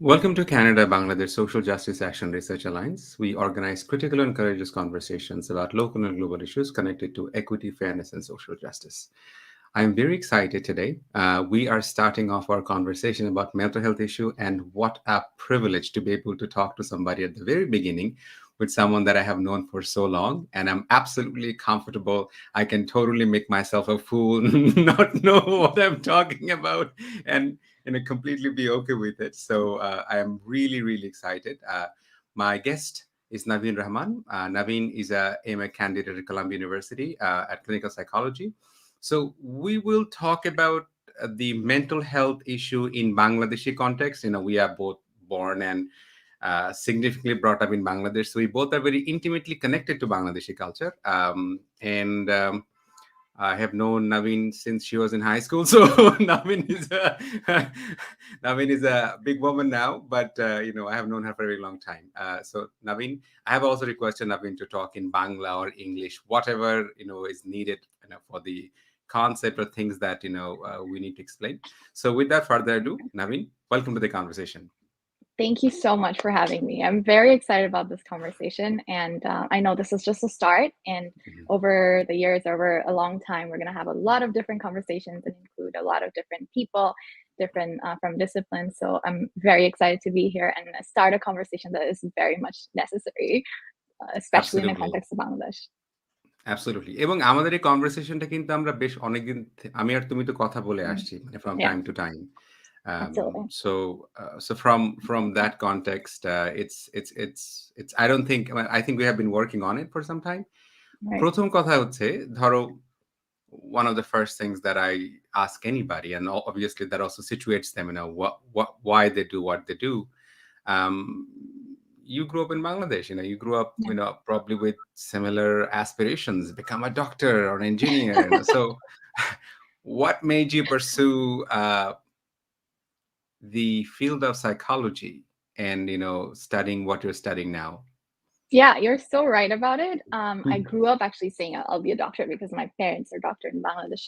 Welcome to Canada Bangladesh Social Justice Action Research Alliance. We organize critical and courageous conversations about local and global issues connected to equity, fairness, and social justice. I'm very excited today. We are starting off our conversation about mental health issue, and what a privilege to be able to talk to somebody at the very beginning with someone that I have known for so long, and I'm absolutely comfortable. I can totally make myself a fool, not know what I'm talking about, and completely be okay with it. So I am really, really excited. My guest is Navin Rahman. Navin is a MA candidate at Columbia University at clinical psychology. So we will talk about the mental health issue in Bangladeshi context. We are both born and significantly brought up in Bangladesh, so we both are very intimately connected to Bangladeshi culture. And I have known Navin since she was in high school, so Navin is a Navin is a big woman now, but I have known her for a very long time. So Navin, I have also requested Navin to talk in Bangla or English, whatever is needed, for the concept or things that we need to explain. So without further ado, Navin, welcome to the conversation. Thank you so much for having me. I'm very excited about this conversation, and I know this is just a start. And over the years, over a long time, we're going to have a lot of different conversations and include a lot of different people, different from disciplines. So I'm very excited to be here and start a conversation that is very much necessary, especially in the Absolutely. context of Bangladesh. Absolutely. এবং আমাদের এই কনভারসেশনটা কিন্তু আমরা বেশ অনেকদিন আমি আর তুমি তো কথা বলে আসছি মানে from Yeah, time to time. absolutely. So from that context, it's I don't think I think we have been working on it for some time. Right. প্রথম কথা হচ্ছে ধরো one of the first things that I ask anybody, and obviously that also situates them, why they do what they do. Um, you grew up in Bangladesh, you grew up, Yeah. probably with similar aspirations, become a doctor or an engineer. So what made you pursue the field of psychology and, studying what you're studying now? Yeah, you're so right about it. I grew up actually saying I'll be a doctor because my parents are doctor in Bangladesh.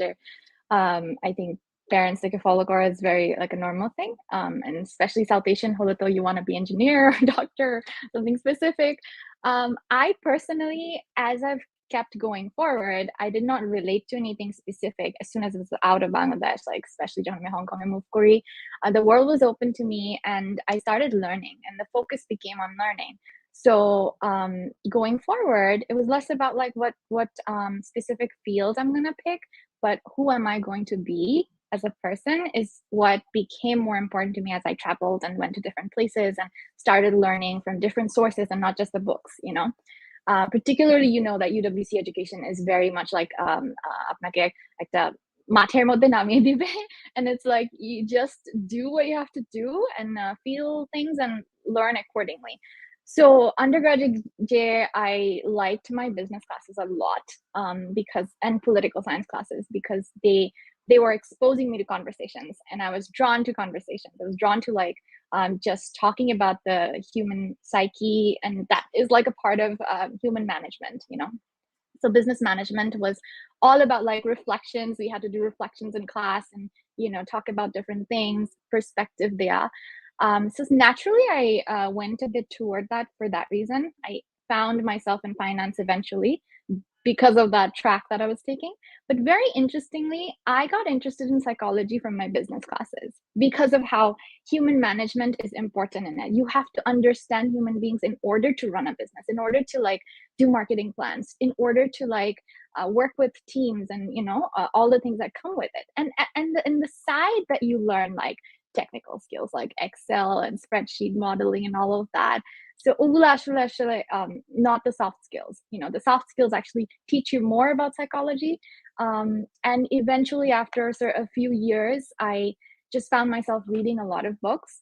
I think parents like a follower is very like a normal thing. And especially South Asian, holoto you want to be engineer, doctor, something specific. I personally, as I've kept going forward, I did not relate to anything specific as soon as it was out of Bangladesh, like especially when Hong Kong and moved Korea. The world was open to me and I started learning and the focus became on learning. So going forward, it was less about like what specific fields I'm gonna pick, but who am I going to be as a person is what became more important to me as I traveled and went to different places and started learning from different sources and not just the books. Particularly, that UWC education is very much like আপনাকে একটা মাঠের মধ্যে নামিয়ে দিবে, and it's like you just do what you have to do and feel things and learn accordingly. So undergraduate year, I liked my business classes a lot and political science classes because they were exposing me to conversations and I was drawn to conversations. I was drawn to like just talking about the human psyche, and that is like a part of human management, you know. So business management was all about like reflections. We had to do reflections in class and, you know, talk about different things, perspective there. So naturally, I went a bit toward that for that reason. I found myself in finance eventually because of that track that I was taking. But very interestingly, I got interested in psychology from my business classes because of how human management is important in it. You have to understand human beings in order to run a business, in order to like do marketing plans, in order to like work with teams, and you know, all the things that come with it. And the side that you learn like technical skills like Excel and spreadsheet modeling and all of that. So not the soft skills. You know, the soft skills actually teach you more about psychology. And eventually, after sort of a few years, I just found myself reading a lot of books,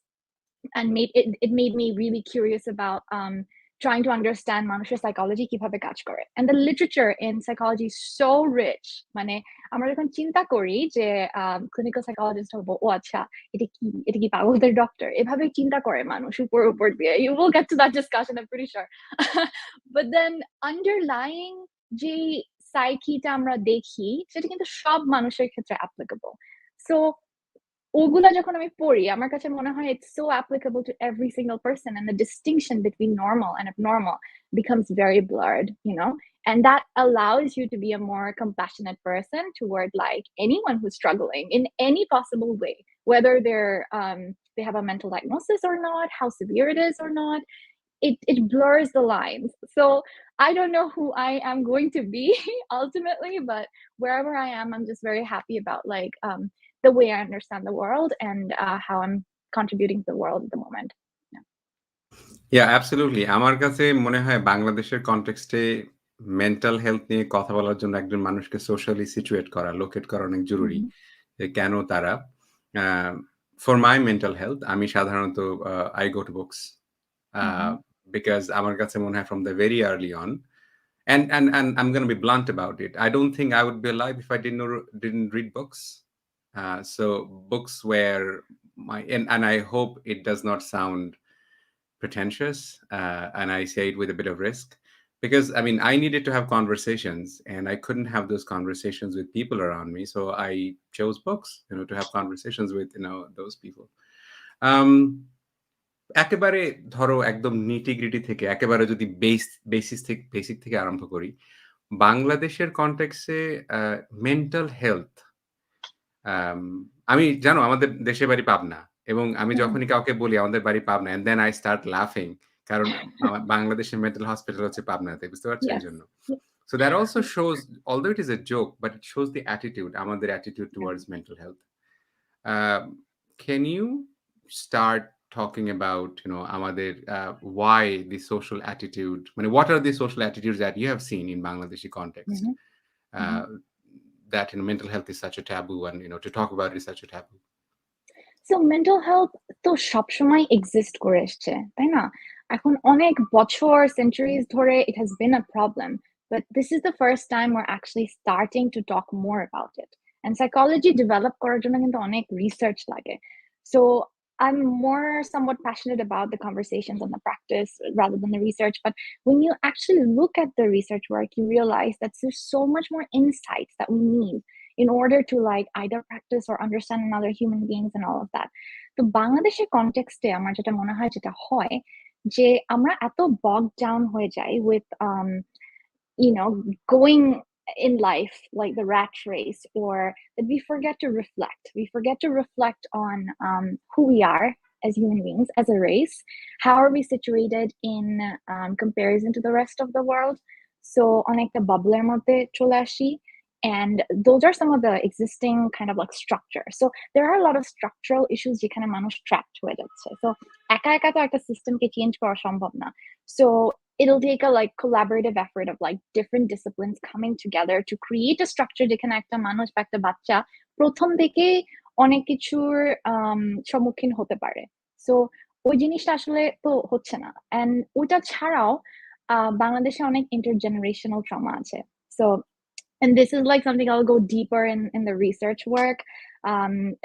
and it made me really curious about trying to understand মানুষের psychology কিভাবে কাজ করে. And the literature in psychology is so rich. মানে আমরা যখন চিন্তা করি যে clinical psychologist হবো, ও আচ্ছা এটা কি পাগলদের ডক্টর, এভাবে চিন্তা করে মানুষ উপর দিয়ে. You will get to that discussion, I'm pretty sure. But then underlying যে সাইকিটা আমরা দেখি সেটা কিন্তু সব মানুষের ক্ষেত্রে applicable. So ওগুলা যখন আমি পড়ি, আমার কাছে মনে হয় it's so applicable to every single person, and the distinction between normal and abnormal becomes very blurred, you know. And that allows you to be a more compassionate person toward like anyone who's struggling in any possible way, whether they have a mental diagnosis or not, how severe it is or not. It blurs the lines. So I don't know who I am going to be ultimately, but wherever I am, I'm just very happy about like the way I understand the world, and how I'm contributing to the world at the moment. Yeah, absolutely. আমার কাছে মনে হয় বাংলাদেশের কনটেক্সটে mental health নিয়ে কথা বলার জন্য একজন মানুষকে সোশ্যালি সিচুয়েট করা, লোকেট করা অনেক জরুরি। Mhm. যে কেন তারা ফর মাই মেন্টাল হেলথ আমি সাধারণত I go to books Mhm. Because আমার কাছে মনে হয় from the very early on and I'm going to be blunt about it. I don't think I would be alive if I didn't read books. So books were my and I hope it does not sound pretentious, and I say it with a bit of risk, because I mean I needed to have conversations, and I couldn't have those conversations with people around me, so I chose books, you know, to have conversations with, you know, those people. Um, একেবারে ধরো একদম নিটি-গ্রিটি থেকে একেবারে যদি basic থেকে আরম্ভ করি, বাংলাদেশের কনটেক্সটে মেন্টাল হেলথ আমি জানো আমাদের দেশের বাড়ি পাবনা, এবং আমি Mhm. যখনই কাউকে বলি আমাদের বাড়ি Pabna, and then I start laughing, কারণ বাংলাদেশের মেন্টাল হসপিটাল হচ্ছে পাবনাতে, বুঝতে পারছো Yes. এইজন্য? So that also shows, although it is a joke, but it shows the attitude, আমাদের attitude Yeah. towards mental health. Um, can you start talking about, you know, আমাদের why the social attitude, I mean, what are the social attitudes that you have seen in Bangladeshi context, Mhm. Mhm. uh, that, you know, mental health is such a taboo, and, you know, to talk about it is such a taboo? So mental health তো সবসময় exist করে এসছে, তাই না? এখন অনেক বছর, centuries ধরে it has been a problem, but this is the first time we're actually starting to talk more about it. And psychology develop করার জন্য কিন্তু অনেক research লাগে. So I'm more somewhat passionate about the conversations and the practice rather than the research. But when you actually look at the research work, you realize that there's so much more insights that we need in order to like either practice or understand another human beings and all of that. তো বাংলাদেশের কনটেক্সটে আমার যেটা মনে হয় যেটা হয় যে আমরা এত bogged down হয়ে যাই with you know, going in life like the rat race, or that we forget to reflect. We forget to reflect on who we are as human beings, as a race. How are we situated in comparison to the rest of the world? So অনেকটা বাবলের মধ্যে চলে আসি. And those are some of the existing kind of like structure. So there are a lot of structural issues যেখানে মানুষ trapped হয়ে যাচ্ছে. So একা একা তো একটা সিস্টেমকে চেঞ্জ করা সম্ভব না. So it'll take a like collaborative effort of like different disciplines coming together to create a structure যেখানে একটা মানুষ বা একটা বাচ্চা প্রথম থেকে অনেক কিছুর সম্মুখীন হতে পারে। So ওই জিনিসটা আসলে তো হচ্ছে না। And ওটা ছাড়াও বাংলাদেশে অনেক intergenerational trauma আছে। So and this is like something I'll go deeper in the research work.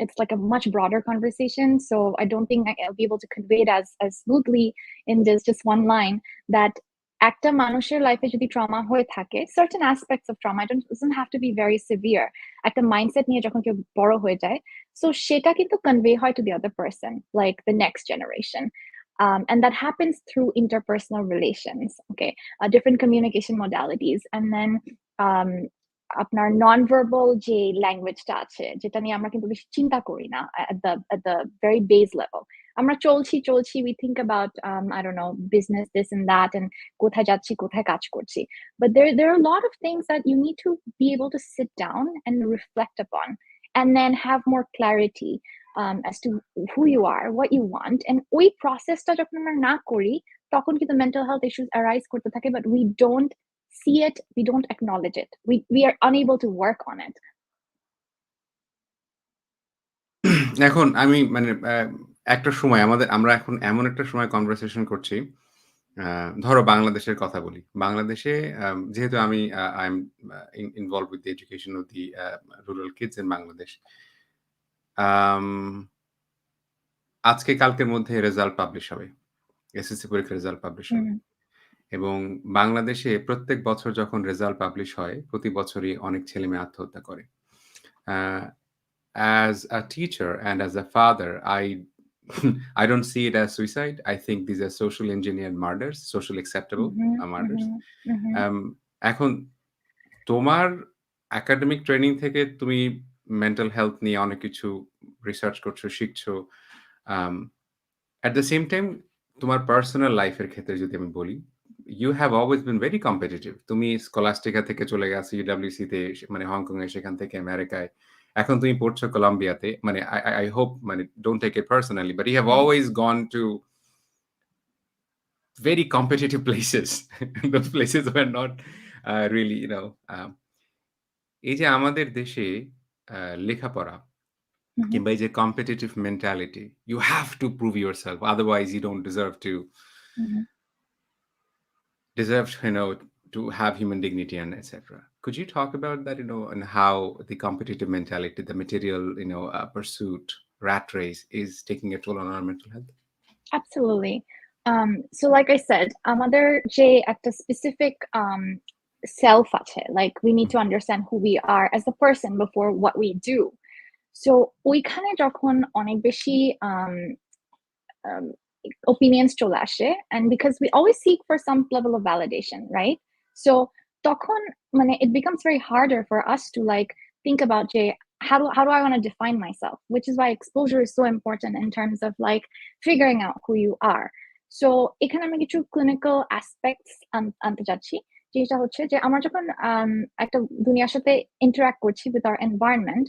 It's like a much broader conversation, so I don't think I'll be able to convey it as smoothly in just one line that একটা মানুষের লাইফে যদি trauma হয়ে থাকে, certain aspects of trauma, it doesn't have to be very severe, একটা mindset নিয়ে যখন কেউ বড় হয়ে যায়, so সেটা কিন্তু convey হয় to the other person, like the next generation. And that happens through interpersonal relations, okay, different communication modalities, and then আপনার non-verbal যে ল্যাঙ্গুয়েজটা আছে, যেটা নিয়ে আমরা কিন্তু বেশি চিন্তা করি না at the very base level. আমরা চলছি, we think about I don't know, business, this and that, and কোথায় যাচ্ছি, কোথায় কাজ করছি. But there are a lot of things that you need to be able to sit down and reflect upon, and then have more clarity as to who you are, what you want. And ওই প্রসেসটা যখন আমরা না করি, তখন কিন্তু mental health issues arise করতে থাকে, but we don't see it, we don't acknowledge it, we are unable to work on it. এখন আমি মানে একটা সময় আমরা এখন এমন একটা সময় কনভারসেশন করছি, ধরো বাংলাদেশের কথা বলি। বাংলাদেশে যেহেতু আমি I am involved with the education of the rural kids in Bangladesh. Um আজকে কালকের মধ্যে রেজাল্ট পাবলিশ হবে। এসএসসি পরীক্ষার রেজাল্ট পাবলিশ হবে। এবং বাংলাদেশে প্রত্যেক বছর যখন রেজাল্ট পাবলিশ হয়, প্রতি বছরই অনেক ছেলেমেয়ে আত্মহত্যা করে। As a teacher and as a father, I don't see it as suicide. I think these are social engineered murders, socially acceptable murders. এখন তোমার একাডেমিক ট্রেনিং থেকে তুমি মেন্টাল হেলথ নিয়ে অনেক কিছু রিসার্চ করছো, শিখছো। At the same time, তোমার personal লাইফের ক্ষেত্রে যদি আমি বলি, you have always been very competitive. তুমি স্কলাস্টিকা থেকে চলে গেছো ইউডব্লিউসি তে, মানে হংকংয়ে, সেখান থেকে আমেরিকায়। এখন তুমি পড়ছো কলম্বিয়াতে। মানে I hope, মানে don't take it personally, but you have always gone to very competitive places. Those places were not really, এই যে আমাদের দেশে লেখাপড়া কিংবা এই যে competitive mentality, you have to prove yourself, otherwise you don't deserve to to have human dignity and etc. Could you talk about that, and how the competitive mentality, the material, pursuit, rat race is taking a toll on our mental health? Absolutely. So like I said, আমাদের যে একটা specific self আছে, like we need to understand who we are as a person before what we do. So ওইখানে যখন অনেক বেশি opinions চলে আসে, and because we always seek for some level of validation, right? So তখন মানে it becomes very harder for us to like think about how do I want to define myself, which is why exposure is so important in terms of like figuring out who you are. So এখানে আমি কিছু clinical aspects আনতে যাচ্ছি, যেটা হচ্ছে যে আমরা যখন একটা দুনিয়ার সাথে interact করছি with our environment,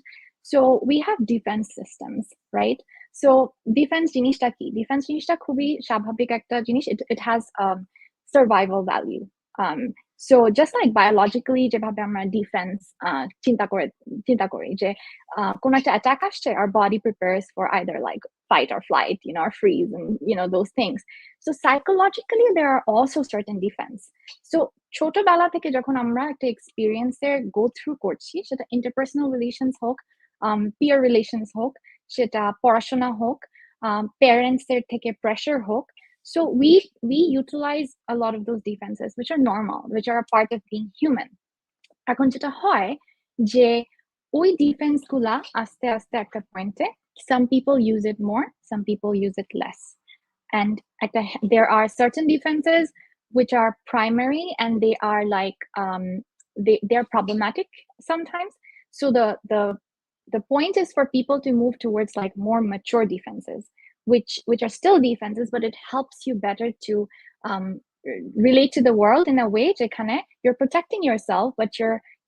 so we have defense systems, right? So defense জিনিসটা কি? Defense জিনিসটা খুবই স্বাভাবিক একটা জিনিস. It has survival value. So just like biologically যেভাবে আমরা defense চিন্তা করি যে কোনো একটা attack আসছে, our body prepares for either like fight or flight, or freeze, and those things. So psychologically there are also certain defense. So ছোটবেলা থেকে যখন আমরা একটা experience go through করছি, সেটা interpersonal relations হোক, peer relations হোক, সেটা পড়াশোনা হোক, parents এর থেকে pressure হোক, so we utilize a lot of those defenses, which are normal, which are a part of being human. এখন যেটা হয় যে ওই ডিফেন্স গুলা আস্তে আস্তে একটা পয়েন্টে some people use it more, some people use it less, and there are certain defenses which are primary, and they are like they're problematic sometimes. So the point is for people to move towards like more mature defenses, which are still defenses, but it helps you better to relate to the world in a way যেখানে you're protecting yourself, but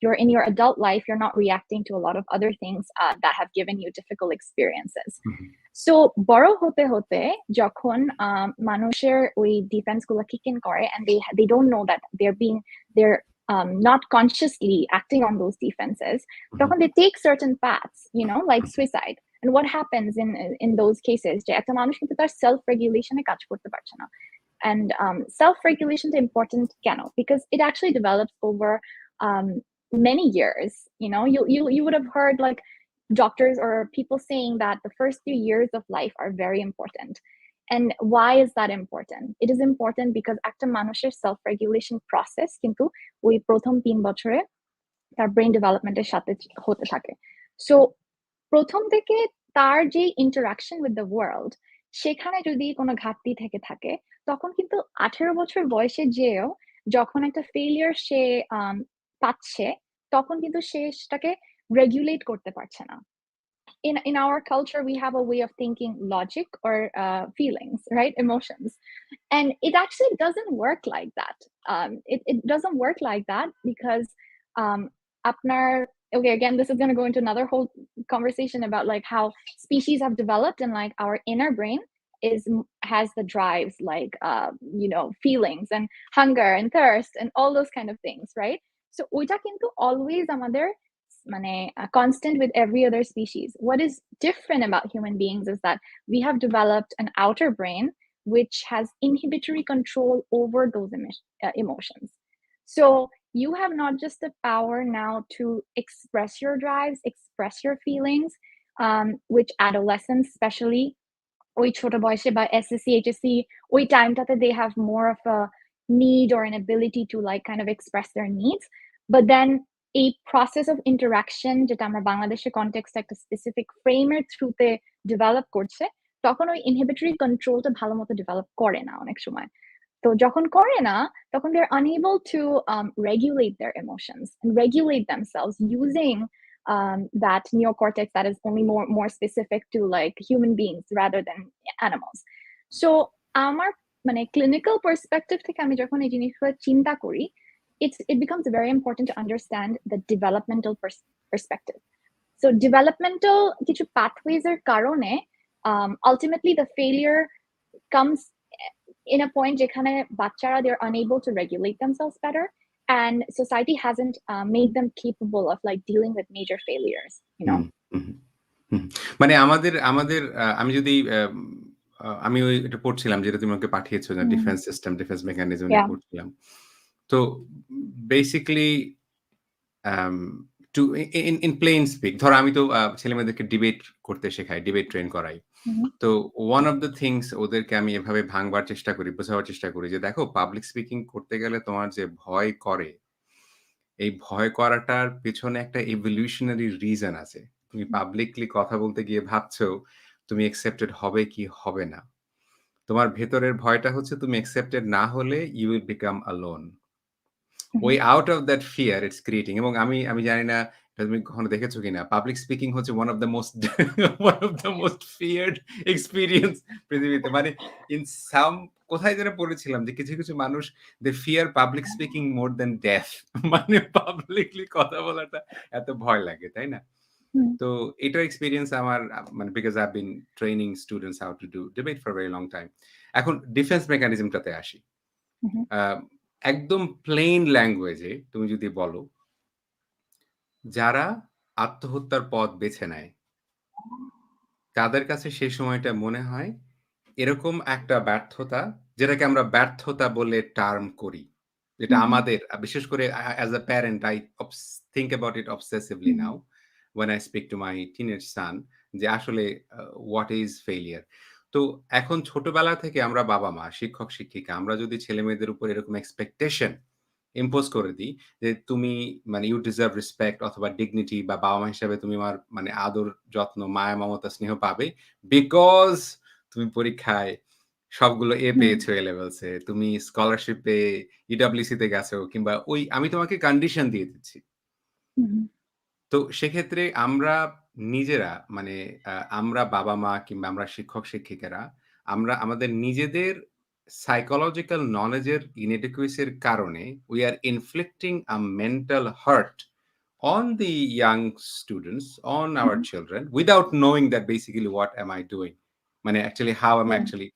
you're in your adult life, you're not reacting to a lot of other things that have given you difficult experiences. So বড় হতে হতে যখন মানুষের ওই defence গুলো kick in করে, and they don't know that they're not consciously acting on those defenses, তখন they take certain paths, like suicide. And what happens in those cases যে একটা মানুষ কিন্তু তার self regulation এ কাজ করতে পারছে না. And self regulation is important কেন? Because it actually develops over many years. You would have heard like doctors or people saying that the first 3 years of life are very important. And why is that important? It is important because একটা মানুষের self regulation process কিন্তু ওই প্রথম 3 বছরে তার brain ডেভেলপমেন্টের সাথে হতে থাকে। সো প্রথম থেকে তার যে ইন্টারাকশন উইথ দ্য ওয়ার্ল্ড সেখানে যদি কোনো ঘাটতি থেকে থাকে, তখন কিন্তু 18 বছর বয়সে যেও যখন একটা ফেলিয়ার সে পাচ্ছে, তখন কিন্তু সে সেটাকে রেগুলেট করতে পারছে না। In our culture, we have a way of thinking logic or feelings, right? Emotions. And it actually doesn't work like that. It doesn't work like that because um, apnar, okay, again, this is going to go into another whole conversation about like how species have developed and like our inner brain has the drives like feelings and hunger and thirst and all those kind of things, right? So oita kintu always amader constant with every other species. What is different about human beings is that we have developed an outer brain which has inhibitory control over those emotions. So you have not just the power now to express your drives, express your feelings, which adolescents especially, ওই ছোট বয়সে বা SSC, HSC, ওই টাইমটাতে they have more of a need or an ability to like kind of express their needs. But then a process of interaction যেটা আমরা বাংলাদেশের কনটেক্সটে একটা স্পেসিফিক ফ্রেমের থ্রুতে ডেভেলপ করছে, তখন ওই ইনহিবিটরি কন্ট্রোলটা ভালো মতো ডেভেলপ করে না অনেক সময়। তো যখন করে না, তখন they're unable to regulate their emotions and regulate themselves using that neocortex that is only more specific to like human beings rather than animals. So আমার clinical perspective থেকে আমি যখন এই জিনিসগুলো চিন্তা করি, it becomes very important to understand the developmental perspective. So developmental কিছু pathways এর কারণে ultimately the failure comes in a point যেখানে বাচ্চারা they're unable to regulate themselves better and society hasn't made them capable of like dealing with major failures, you know. মানে আমাদের আমাদের আমি যদি আমি ওই এটা পড়ছিলাম যেটা তুমি আমাকে পাঠিয়েছো না, ডিফেন্স সিস্টেম, ডিফেন্স মেকানিজম নিয়ে পড়ছিলাম। তো basically to in plain speak, ধরো আমি তো ছেলেমেয়েদেরকে ডিবেট করতে শেখাই, ডিবেট ট্রেন করাই। তো ওয়ান অফ দ্য থিংস ওদেরকে আমি এভাবে ভাঙবার চেষ্টা করি, বোঝাবার চেষ্টা করি যে দেখো, পাবলিক স্পিকিং করতে গেলে তোমার যে ভয় করে, এই ভয় করাটার পেছনে একটা ইভলিউশনারি রিজন আছে। তুমি পাবলিকলি কথা বলতে গিয়ে ভাবছো তুমি অ্যাকসেপ্টেড হবে কি হবে না। তোমার ভেতরের ভয়টা হচ্ছে তুমি অ্যাকসেপ্টেড না হলে ইউ উইল বিকাম অ্যালোন। ওই out of that fear it's creating. এবং আমি জানি না তুমি কখনো দেখেছো কিনা, পাবলিক স্পিকিং হচ্ছে one of the most feared experience পৃথিবীতে। মানে ইন সাম কোথায় যেন পড়েছিলাম যে কিছু কিছু মানুষ they fear public speaking more than death. মানে পাবলিকলি কথা বলাটা এত ভয় লাগে, তাই না? তো এটার এক্সপেরিয়েন্স আমার, মানে because I have been training students how to do debate for very long time. এখন ডিফেন্স মেকানিজমটাতে আসি। একদম প্লেন ল্যাঙ্গুয়েজে তুমি যদি বলো, যারা আত্মহত্যার পথ বেছে নেয় তাদের কাছে সেই সময়টা মনে হয় এরকম একটা ব্যর্থতা, যেটাকে আমরা ব্যর্থতা বলে টার্ম করি, যেটা আমাদের বিশেষ করে as a parent I think about it obsessively now when I speak to my teenage son, যে আসলে হোয়াট ইজ ফেইলিয়ার। তো এখন ছোটবেলা থেকে আমরা বাবা মা, শিক্ষক শিক্ষিকা, আমরা যদি ছেলে মেয়েদের উপর এরকম এক্সপেকটেশন ইম্পোজ করে দিই যে তুমি মানে ইউ ডিজার্ভ রেসপেক্ট অথবা ডিগনিটি, বা বাবা মা হিসাবে তুমি আমার মানে আদর যত্ন মায়া মমতা স্নেহ পাবে বিকজ তুমি পরীক্ষায় সবগুলো এ পেয়েছো এ লেভেলসে, তুমি স্কলারশিপে ইডব্লিউসি তে গেছো, কিংবা ওই আমি তোমাকে কন্ডিশন দিয়ে দিচ্ছি। তো সেক্ষেত্রে আমরা নিজেরা মানে আমরা বাবা মা কিংবা আমরা শিক্ষক শিক্ষিকারা আমরা আমাদের নিজেদের সাইকোলজিক্যাল নলেজের ইনএডিকুয়েসির কারণে we are inflicting a mental hurt on the young students, on our children, without knowing that basically what am I doing, মানে actually how am I actually.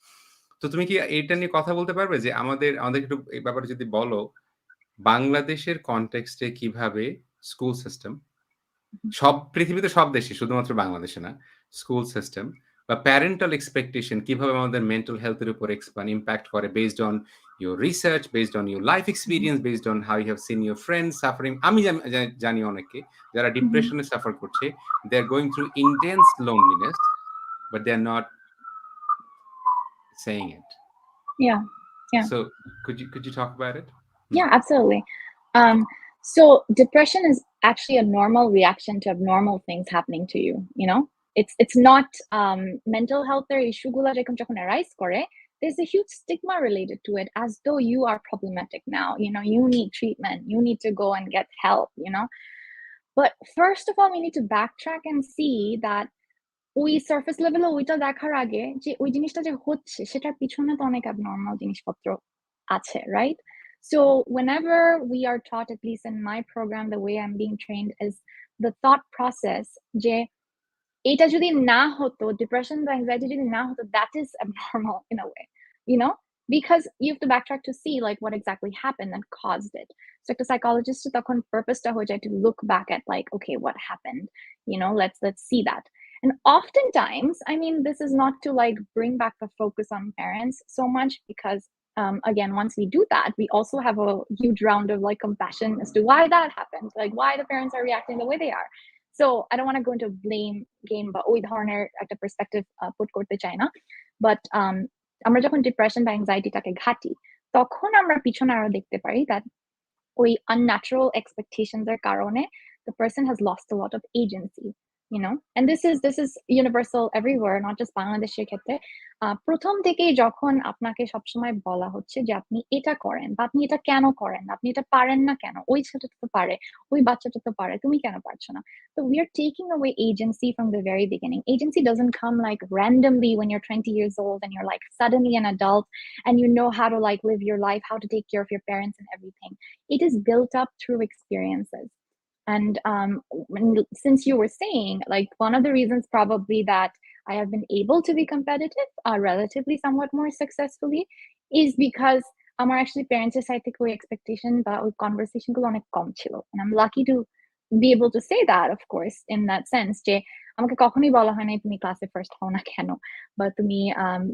তো তুমি কি এটা নিয়ে কথা বলতে পারবে যে আমাদের একটু এই ব্যাপারে যদি বলো, বাংলাদেশের কনটেক্সটে কিভাবে স্কুল সিস্টেম, সব পৃথিবীতে সব দেশে, শুধুমাত্র বাংলাদেশে না, স্কুল সিস্টেম বা প্যারেন্টাল এক্সপেকটেশন কিভাবে আমাদের মেন্টাল হেলথের উপর ইম্প্যাক্ট করে based on your research, based on your life experience, based on how you have seen your friends suffering. আমি জানি অনেকে যারা ডিপ্রেশনে সাফার করছে, they are going through intense loneliness, but they are not saying it. Yeah. So could you talk about it? Yeah, absolutely. So depression is actually a normal reaction to abnormal things happening to you. You know, it's not mental health issue gula যখন arise করে. There's a huge stigma related to it, as though you are problematic now. You know, you need treatment. You need to go and get help. You know, but first of all, we need to backtrack and see that ওই surface লেভেলে ওইটা দেখার আগে যে ওই জিনিসটা যে হচ্ছে সেটার পিছনে তো অনেক abnormal জিনিসপত্র আছে, right? So whenever we are taught, at least in my program, the way I'm being trained is the thought process যে এটা যদি না হতো, depression বা anxiety যদি না হতো, that is abnormal in a way, you know? Because you have to backtrack to see like what exactly happened and caused it. So like the psychologist তখন purpose-টা হয়ে যায় to look back at like, okay, what happened? You know, let's see that. And oftentimes, I mean, this is not to like bring back the focus on parents so much because again, once we do that, we also have a huge round of like compassion as to why that happened, like why the parents are reacting the way they are. So I don't want to go into blame game, but ওই ধরনের একটা perspective put করতে চাই না. But আমরা যখন depression বা anxiety টাকে ঘাটি, তখন আমরা পিছনে আরো দেখতে পারি that ওই unnatural expectations এর কারণে the person has lost a lot of agency, you know? And this is universal everywhere, not just বাংলাদেশের ক্ষেত্রে। প্রথম থেকেই যখন আপনাকে সবসময় বলা হচ্ছে যে আপনি এটা করেন বা আপনি এটা কেন করেন না, আপনি এটা পারেন না কেন? ওই ছেলেটা তো পারে, ওই বাচ্চাটা তো পারে, তুমি কেন পারছো না? So we are taking away agency from the very beginning. Agency doesn't come like randomly when you're 20 years old and you're like suddenly an adult and you know how to like live your life, how to take care of your parents and everything. It is built up through experiences. And since you were saying, like one of the reasons probably that I have been able to be competitive relatively somewhat more successfully is because আমার actually parents এর side থেকে ওই expectation বা ওই conversation গুলো অনেক কম ছিল, and I'm lucky to be able to say that, of course, in that sense যে আমাকে কখনোই বলা হয় নাই তুমি ক্লাসে ফার্স্ট হও না কেন, বা তুমি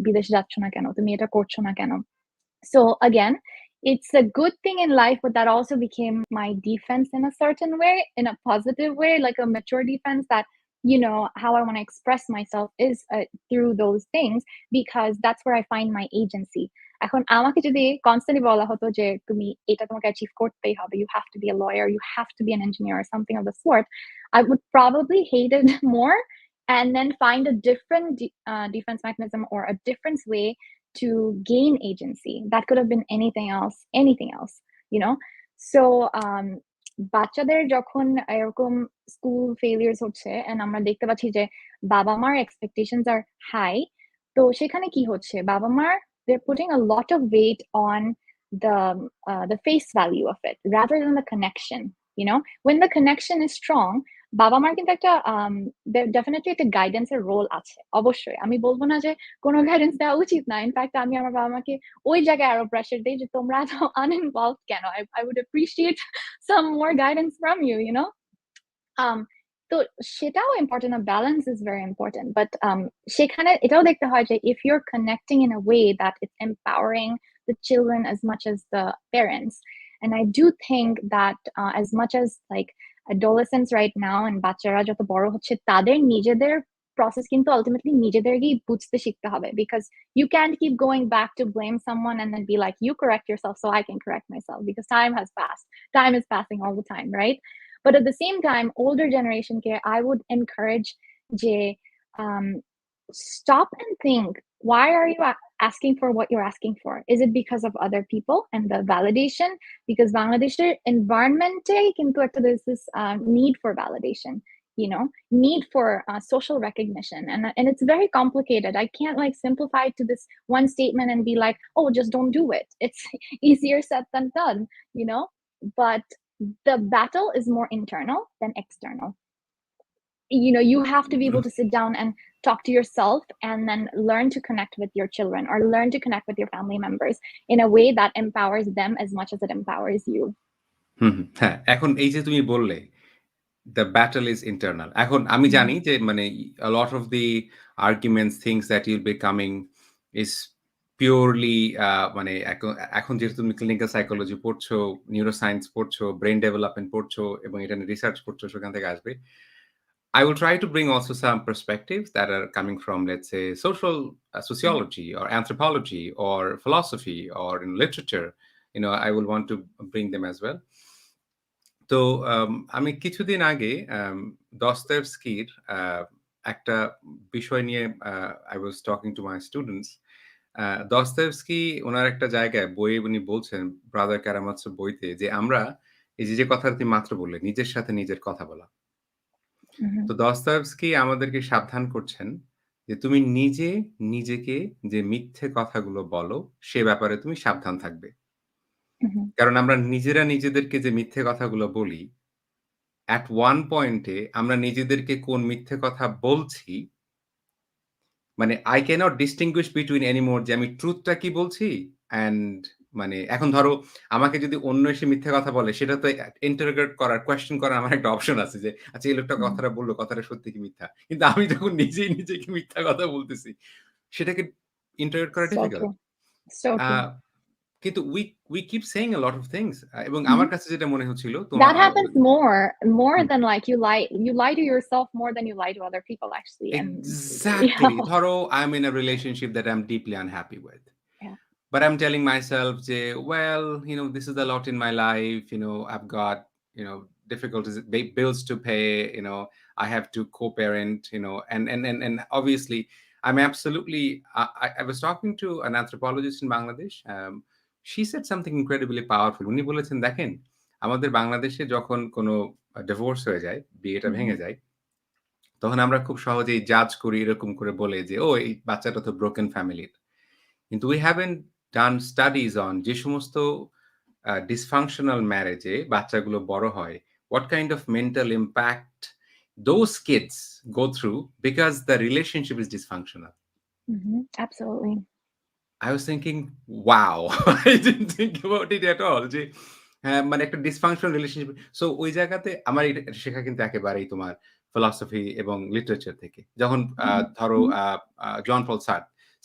বিদেশে যাচ্ছ না কেন, তুমি এটা করছো না কেন. So again, it's a good thing in life, but that also became my defense in a certain way, in a positive way, like a mature defense that, you know, how I want to express myself is through those things, because that's where I find my agency. এখন আমাকে যদি constantly বলা হতো যে তুমি এটা তোমাকে achieve করতেই হবে, you have to be a lawyer, you have to be an engineer or something of the sort, I would probably hate it more and then find a different defense mechanism or a different way to gain agency. That could have been anything else, you know? So বাচ্চাদের যখন এরকম school failures হচ্ছে and আমরা দেখতে পাচ্ছি যে বাবা মার expectations are high, তো সেখানে কি হচ্ছে, বাবা মার they're putting a lot of weight on the face value of it rather than the connection, you know? When the connection is strong, বাবা মার কিন্তু একটা ডেফিনেটলি একটা গাইডেন্সের রোল আছে, অবশ্যই আমি বলবো না যে কোনো গাইডেন্স দেওয়া উচিত না, ইনফ্যাক্ট আমি আমার বাবা মাকে ওই জায়গায় আরো প্রেশার দিই যে তোমরা তো আনইনভলভড কেন, I would appreciate some more guidance from you, you know? তো সেটাও important, balance is very important, but সেখানে এটাও দেখতে হয় যে if you're connecting in a way that it's empowering the children as much as the parents. And I do think that as much as like adolescents right now and বাচ্চারা যত বড় হচ্ছে তাদের নিজেদের প্রসেস কিন্তু আলটিমেটলি নিজেদেরকেই বুঝতে শিখতে হবে, because you can't keep going back to blame someone and then be like you correct yourself so I can correct myself, because time has passed, time is passing all the time, right? But at the same time, older generation care, I would encourage Jay, stop and think, why are you asking for what you're asking for? Is it because of other people and the validation? Because Bangladesh environment there's this need for validation, you know, need for social recognition, and it's very complicated. I can't like simplify it to this one statement and be like, oh, just don't do it. It's easier said than done, you know. But the battle is more internal than external. You know, you have to be able to sit down and talk to yourself and then learn to connect with your children or learn to connect with your family members in a way that empowers them as much as it empowers you. হ্যাঁ, এখন এই যে তুমি বললে the battle is internal. এখন আমি জানি যে মানে a lot of the arguments, things that you'll be coming is purely মানে এখন যেহেতু তুমি ক্লিনিক্যাল সাইকোলজি পড়ছো, নিউরোসায়েন্স পড়ছো, ব্রেইন ডেভেলপমেন্ট পড়ছো এবং এটা নিয়ে রিসার্চ করছো, সেখান থেকে আসবে। I will try to bring also some perspectives that are coming from, let's say, social sociology or anthropology or philosophy or in literature. You know, I will want to bring them as well. তো আমি কিছুদিন আগে দস্তয়েভস্কির একটা বিষয় নিয়ে I was talking to my students. Dostoevsky ওনার একটা জায়গায় বইয়ে উনি বলছেন ব্রাদার কারামাৎসুর বইতে যে আমরা এই যে কথাটা তুমি মাত্র বললে নিজের সাথে নিজের কথা বলা। তো দস্তয়েভস্কি আমাদেরকে সাবধান করছেন যে তুমি নিজে নিজেকে যে মিথ্যে কথাগুলো বলো সে ব্যাপারে তুমি সাবধান থাকবে। কারণ আমরা নিজেরা নিজেদেরকে যে মিথ্যে কথাগুলো বলি, at one point এ আমরা নিজেদেরকে কোন মিথ্যে কথা বলছি, মানে I cannot distinguish between anymore যে আমি ট্রুথটা কি বলছি অ্যান্ড মানে এখন ধরো আমাকে যদি অন্য এসে মিথ্যে কথা বলে সেটা তো ইন্টারোগেট করার, কোয়েশ্চেন করার আমার একটা অপশন আছে যে আচ্ছা এই লোকটা কথাটা বলল, কথাটা সত্যি কি মিথ্যা। কিন্তু আমি যখন নিজেই নিজেকে মিথ্যা কথা বলতেছি সেটাকে ইন্টারোগেট করা So ডিফিকাল্ট। true. So আ true. কিন্তু we keep saying a lot of things এবং আমার কাছে যেটা মনে হচ্ছিল তোমার That happens more hmm. than like you lie to yourself more than you lie to other people actually. And Exactly. yeah. ধরো I'm in a relationship that I'm deeply unhappy with. Yeah. But I'm telling myself, well, you know, this is a lot in my life. You know, I've got, you know, difficulties, bills to pay. You know, I have to co-parent. You know, and obviously, I'm absolutely. I was talking to an anthropologist in Bangladesh. She said something incredibly powerful. উনি বলেছেন, দেখেন, আমাদের বাংলাদেশে যখন কোনো divorce হয়ে যায়, বিয়েটা ভেঙে যায়, তখন আমরা খুব সহজেই জাজ করি এরকম করে বলে যে, ও এই বাচ্চাটা তো ব্রোকেন ফ্যামিলির। কিন্তু we haven't done studies on যে সমস্ত dysfunctional marriage এ বাচ্চাগুলো বড় হয়, what kind of mental impact those kids go through because the relationship is dysfunctional. Absolutely. I was thinking, wow, I didn't think about it at all যে হ্যাঁ, মানে একটা dysfunctional relationship. So ওই জায়গাতে আমার এটা শেখা কিন্তু একেবারেই তোমার ফিলসফি এবং লিটারেচার থেকে। যখন ধরো জন পল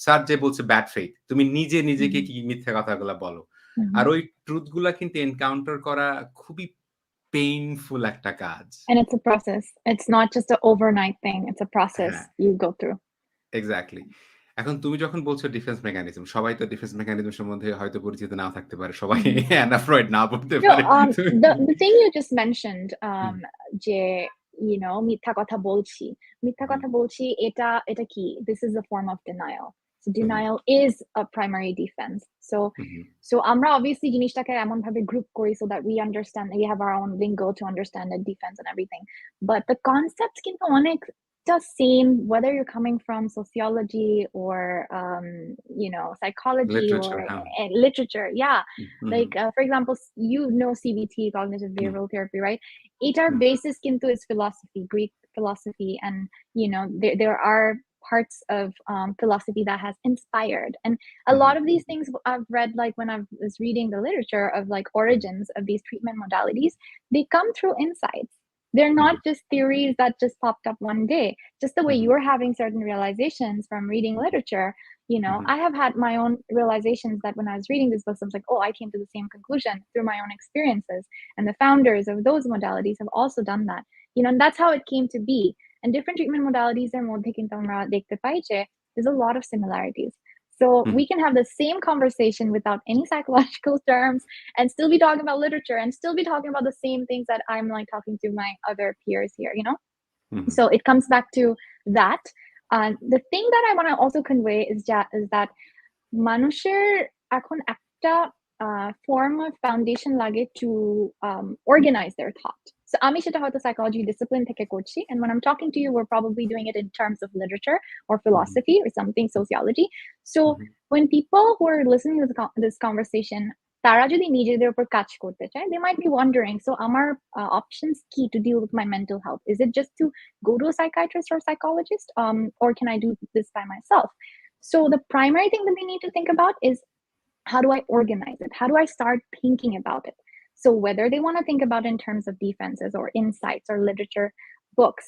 সার্ট যে বলছে ব্যাড ফেইথ, তুমি নিজে নিজেকে কি মিথ্যা কথাগুলা বলো। আর ওই ট্রুথ গুলা কিন্তু এনকাউন্টার করা খুবই পেইনফুল একটা কাজ। And it's a process. It's not just an overnight thing. It's a process হ্যাঁ, you go through. এক্সাক্টলি। এখন তুমি যখন বলছো ডিফেন্স মেকানিজম, সবাই তো ডিফেন্স মেকানিজম সম্বন্ধে হয়তো পরিচিত নাও থাকতে পারে। সবাই অ্যানা ফ্রয়েড না পড়তে No, পারে। the thing you just mentioned, হুম, যে মিথ্যা কথা বলছি। মিথ্যা হুম, কথা বলছি এটা কি? This is a form of denial. So hmm, denial is a primary defense. So hmm, so আমরা obviously জিনিসটাকে এমনভাবে গ্রুপ করি so that we understand, we have our own lingo to understand the defense and everything. But the concepts কিন্তু অনেকটা same whether you're coming from sociology or psychology or literature হ্যাঁ। literature. Yeah. Hmm, Like for example, CBT, cognitive hmm, behavioral therapy, right? Etar hmm, basis kintu is philosophy, Greek philosophy, and there are parts of philosophy that has inspired. And a hmm, lot of these things I've read, like when I was reading the literature of like hmm, origins of these treatment modalities, they come through insights. They're hmm, not just theories that just popped up one day. Just the way hmm, you're having certain realizations from reading literature, hmm, I have had my own realizations that when I was reading these books, I was like, oh, I came to the same conclusion through my own experiences. And the founders of those modalities have also done that. And that's how it came to be. And different treatment modalities are মধ্যে কিন্তু আমরা দেখতে পাই যে there's a lot of similarities. So hmm, we can have the same conversation without any psychological terms and still be talking about literature and still be talking about the same things that I'm like talking to my other peers here. Hmm, So it comes back to that. The thing that I want to also convey is that মানুষের এখন একটা form of foundation লাগে to organize their thought. So আমি সেটা হয়তো psychology discipline থেকে করছি, and when I'm talking to you, we're probably doing it in terms of literature or hmm, philosophy or something sociology. So hmm, when people who are listening to this conversation, তারা যদি নিজেদের উপর কাজ করতে চায়, they might be wondering, so আমার options কি to deal with my mental health? Is it just to go to a psychiatrist or psychologist, or can I do this by myself? So the primary thing that we need to think about is, how do I organize it? How do I start thinking about it? So whether they want to think about in terms of defenses or insights or literature, books,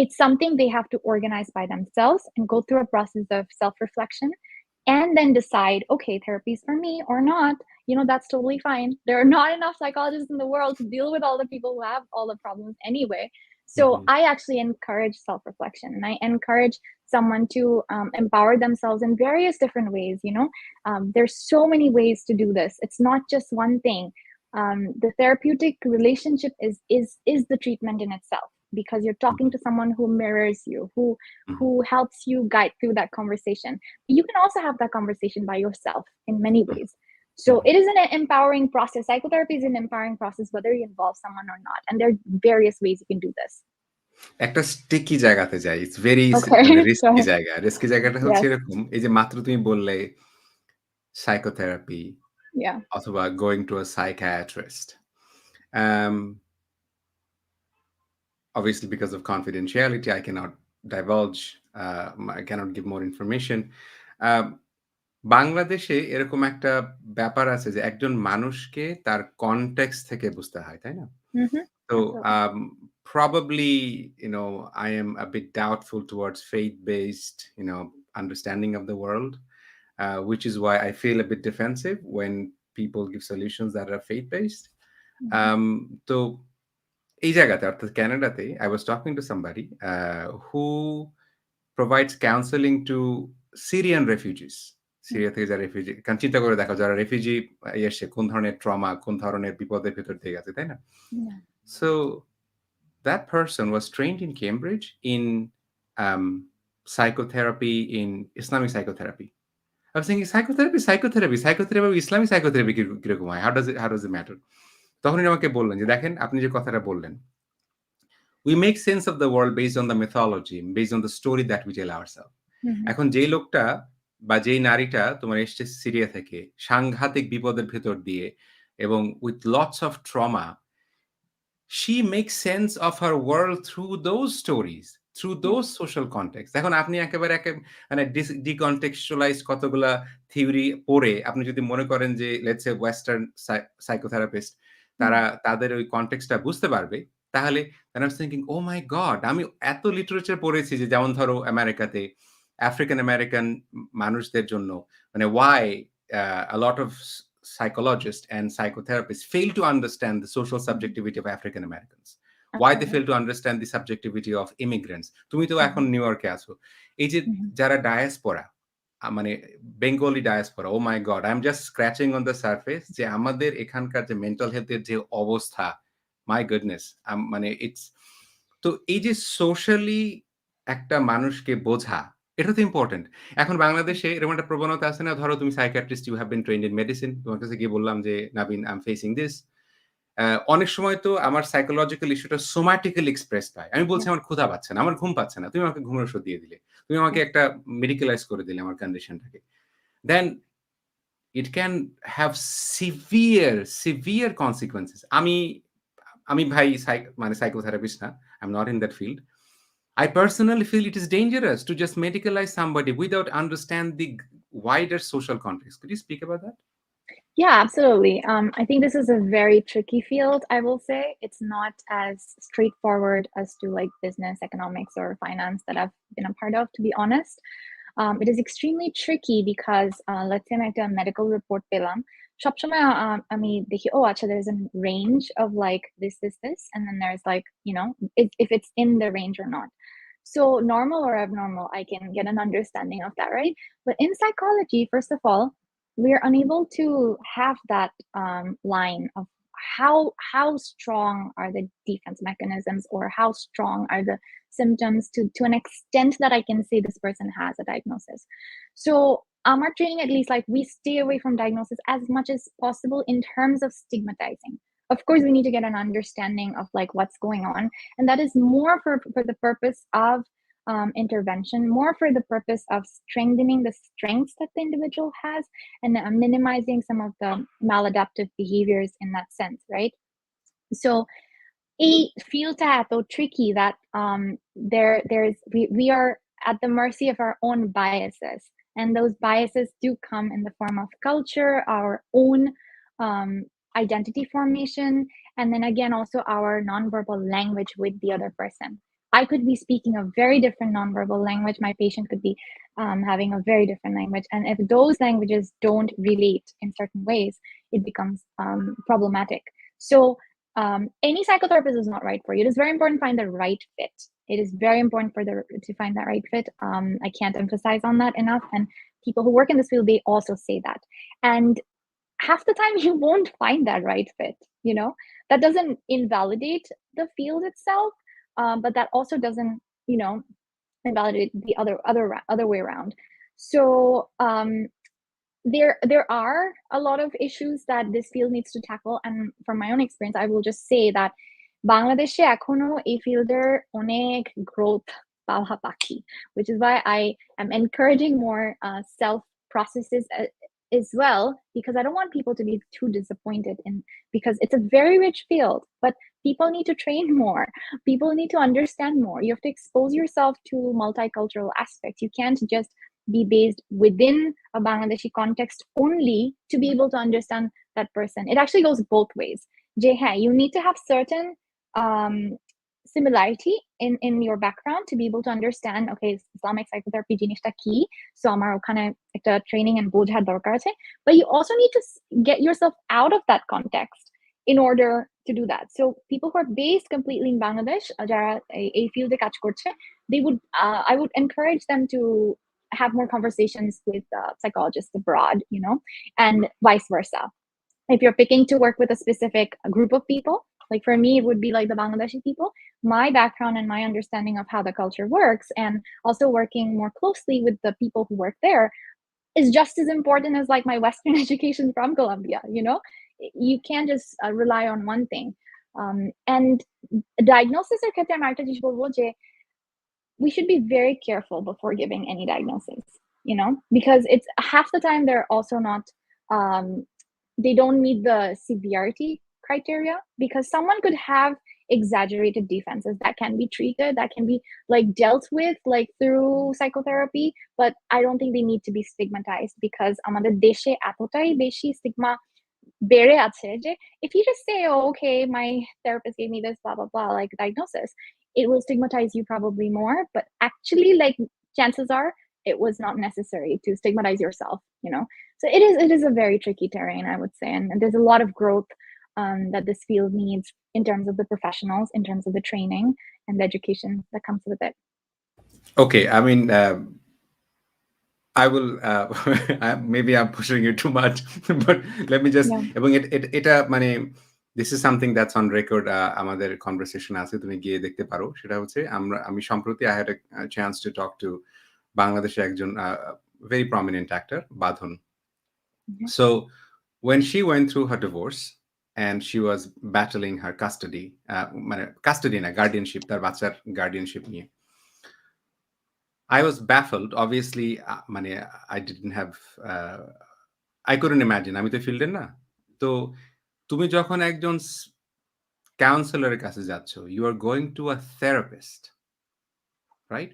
it's something they have to organize by themselves and go through a process of self-reflection and then decide, okay, therapy is for me or not. That's totally fine. There are not enough psychologists in the world to deal with all the people who have all the problems anyway. So Mhm. I actually encourage self-reflection, and I encourage someone to empower themselves in various different ways. There's so many ways to do this. It's not just one thing. The therapeutic relationship is the treatment in itself, because you're talking Mhm. to someone who mirrors you, who Mhm. who helps you guide through that conversation. You can also have that conversation by yourself in many Mhm. ways. So Mhm. it is an empowering process. Psychotherapy is an empowering process, whether you involve someone or not. And there are various ways you can do this. একটা sticky জায়গাতে যাই। It's very মানে Okay. Risky Sure. জায়গা। Risky জায়গাটা হচ্ছে Yes. এরকম, এই যে মাত্র তুমি বললে সাইকোথেরাপি Yeah. অথবা going to a psychiatrist. Um, Obviously, because of confidentiality, I cannot divulge, I cannot give more information. Um, বাংলাদেশে এরকম একটা ব্যাপার আছে যে একজন মানুষকে তার কনটেক্সট থেকে বুঝতে হয়, তাই না? Mm-hmm. So, Absolutely. probably, I am a bit doubtful towards faith-based, understanding of the world, which is why I feel a bit defensive when people give solutions that are faith-based. Mm-hmm. তো এই জায়গাতে অর্থাৎ কানাডাতে I was talking to somebody who provides counseling to Syrian refugees. Syria থেকে যারা refugee, কারণ চিন্তা করে দেখো যারা রেফিউজি এসে কোন ধরনের ট্রমা, কোন ধরনের বিপদের ভেতর দিয়ে গেছে, তাই না? Yeah. So that person was trained in Cambridge in psychotherapy, in Islamic psychotherapy. I was thinking psychotherapy, Islamic psychotherapy কিরকম হয়? How does it matter? তখন উনি আমাকে বললেন যে দেখেন আপনি যে কথাটা বললেন, we make sense of the world based on the mythology, based on the story that we tell ourselves. Mm-hmm. এখন যেই লোকটা বা যেই নারীটা তোমার এসছে সিরিয়া থেকে সাংঘাতিক বিপদের ভেতর দিয়ে এবং with lots of trauma, she makes sense of her world through those stories, through Yeah. those social contexts. এখন আপনি একেবারে মানে ডিকনটেক্সচুয়ালাইজ কতগুলা থিওরি পড়ে আপনি যদি মনে করেন যে লেটস সে ওয়েস্টার্ন সাইকোথেরাপিস্ট তারা Mm-hmm. তাদের ওই কনটেক্সটটা বুঝতে পারবে, তাহলে then I was thinking, oh my god, আমি এত লিটারেচার পড়েছি যে যেমন ধরো আমেরিকাতে আফ্রিকান আমেরিকান মানুষদের জন্য মানে why a lot of psychologists and psychotherapists fail to understand the social Mm-hmm. subjectivity of African Americans. Why they Absolutely. fail to understand the subjectivity of immigrants. তুমি তো এখন Mm-hmm. নিউ ইয়র্কে আছো। এই যে Mm-hmm. যারা ডায়াসপোরা, মানে Bengali diaspora, oh my God, I am just scratching on the surface যে আমাদের এখানকার যে মেন্টাল হেলথের যে অবস্থা, মাই গুডনেস, মানে ইটস, তো এই যে সোশ্যালি একটা মানুষকে বোঝা, এটা তো ইম্পোর্টেন্ট। এখন বাংলাদেশে এরকম একটা প্রবণতা আছে না, ধরো তুমি psychiatrist, you have been trained in medicine, তোমার কাছে গিয়ে বললাম যে Nabin I am facing this. অনেক সময় তো আমার সাইকোলজিক্যাল ইস্যুটা সোমাটিক্যালি এক্সপ্রেসড হয়। আমি বলছি Yeah. আমার ক্ষুধা পাচ্ছে না, আমার ঘুম পাচ্ছে না। তুমি আমাকে ঘুমের ওষুধ দিয়ে দিলে। তুমি আমাকে Yeah. একটা মেডিকেলাইজ করে দিলে আমার কন্ডিশনটাকে। Then it can have severe consequences. আমি ভাই মানে সাইকোথেরাপিস্ট না। I am not in that field. I personally feel it is dangerous to just medicalize somebody without understand the wider social context. Could you speak about that? Yeah, absolutely. I think this is a very tricky field, I will say. It's not as straightforward as to like business, economics, or finance that I've been a part of, to be honest. It is extremely tricky because let's say আমি একটা medical report পেলাম, সবসময় আমি দেখি, oh আচ্ছা, there's a range of like this, and then there's like, if it's in the range or not. So normal or abnormal, I can get an understanding of that, right? But in psychology, first of all, we are unable to have that line of how strong are the defense mechanisms, or how strong are the symptoms to an extent that I can say this person has a diagnosis. So our training, at least, like, we stay away from diagnosis as much as possible in terms of stigmatizing. Of course, we need to get an understanding of like what's going on, and that is more for the purpose of intervention, more for the purpose of strengthening the strengths that the individual has, and minimizing some of the maladaptive behaviors in that sense, right? So a feel-টা এত tricky that we are at the mercy of our own biases, and those biases do come in the form of culture, our own identity formation, and then again also our nonverbal language with the other person. I could be speaking a very different nonverbal language. My patient could be having a very different language. And if those languages don't relate in certain ways, it becomes problematic. So any psychotherapist is not right for you. It is very important to find the right fit. It is very important to find that right fit. I can't emphasize on that enough. And people who work in this field, they also say that. And half the time you won't find that right fit, that doesn't invalidate the field itself, but that also doesn't, invalidate the other way around. So there are a lot of issues that this field needs to tackle, and from my own experience I will just say that Bangladeshe ekhono ei fielder onek growth পাওয়া বাকি, which is why I am encouraging more self processes as well, because I don't want people to be too disappointed because it's a very rich field, but people need to train more. People need to understand more. You have to expose yourself to multicultural aspects. You can't just be based within a Bangladeshi context only to be able to understand that person. It actually goes both ways. You need to have certain similarity in your background to be able to understand, okay, Islamic psychotherapy jinishta ki, so amar okhane ekta training and বোঝার দরকার আছে, but you also need to get yourself out of that context in order to do that. So people who are based completely in Bangladesh, jara ei fielde kaj korche, I would encourage them to have more conversations with psychologists abroad, and vice versa. If you're picking to work with a specific group of people, like for me, it would be like the Bangladeshi people, my background and my understanding of how the culture works, and also working more closely with the people who work there, is just as important as like my Western education from Colombia. You can't just rely on one thing. And diagnosis or we should be very careful before giving any diagnosis, because it's half the time they're also not, they don't meet the severity criteria, because someone could have exaggerated defenses that can be treated, that can be like dealt with like through psychotherapy, but I don't think they need to be stigmatized, because আমাদের দেশে এতটাই বেশি stigma বেড়ে আছে যে if you just say, oh, okay, my therapist gave me this blah blah blah like diagnosis, it will stigmatize you probably more, but actually like chances are it was not necessary to stigmatize yourself. So it is a very tricky terrain, I would say, and there's a lot of growth that this field needs in terms of the professionals, in terms of the training and the education that comes with it. Okay, I mean, I will maybe I'm pushing you too much, but let me just, এবং এটা মানে this is something that's on record. আমাদের conversation আছে, তুমি গিয়ে দেখতে পারো। সেটা হচ্ছে আমি সম্প্রতি I had a chance to talk to বাংলাদেশের একজন very prominent actor, বাঁধন. So when she went through her divorce and she was battling her custody, মানে custody না, guardianship, তার বাচ্চার guardianship নিয়ে, I was baffled. Obviously, I didn't have, I couldn't imagine. আমি তো ফিল্ডের না। তো তুমি যখন একজন কাউন্সিলরের কাছে যাচ্ছ, you are going to a therapist, right?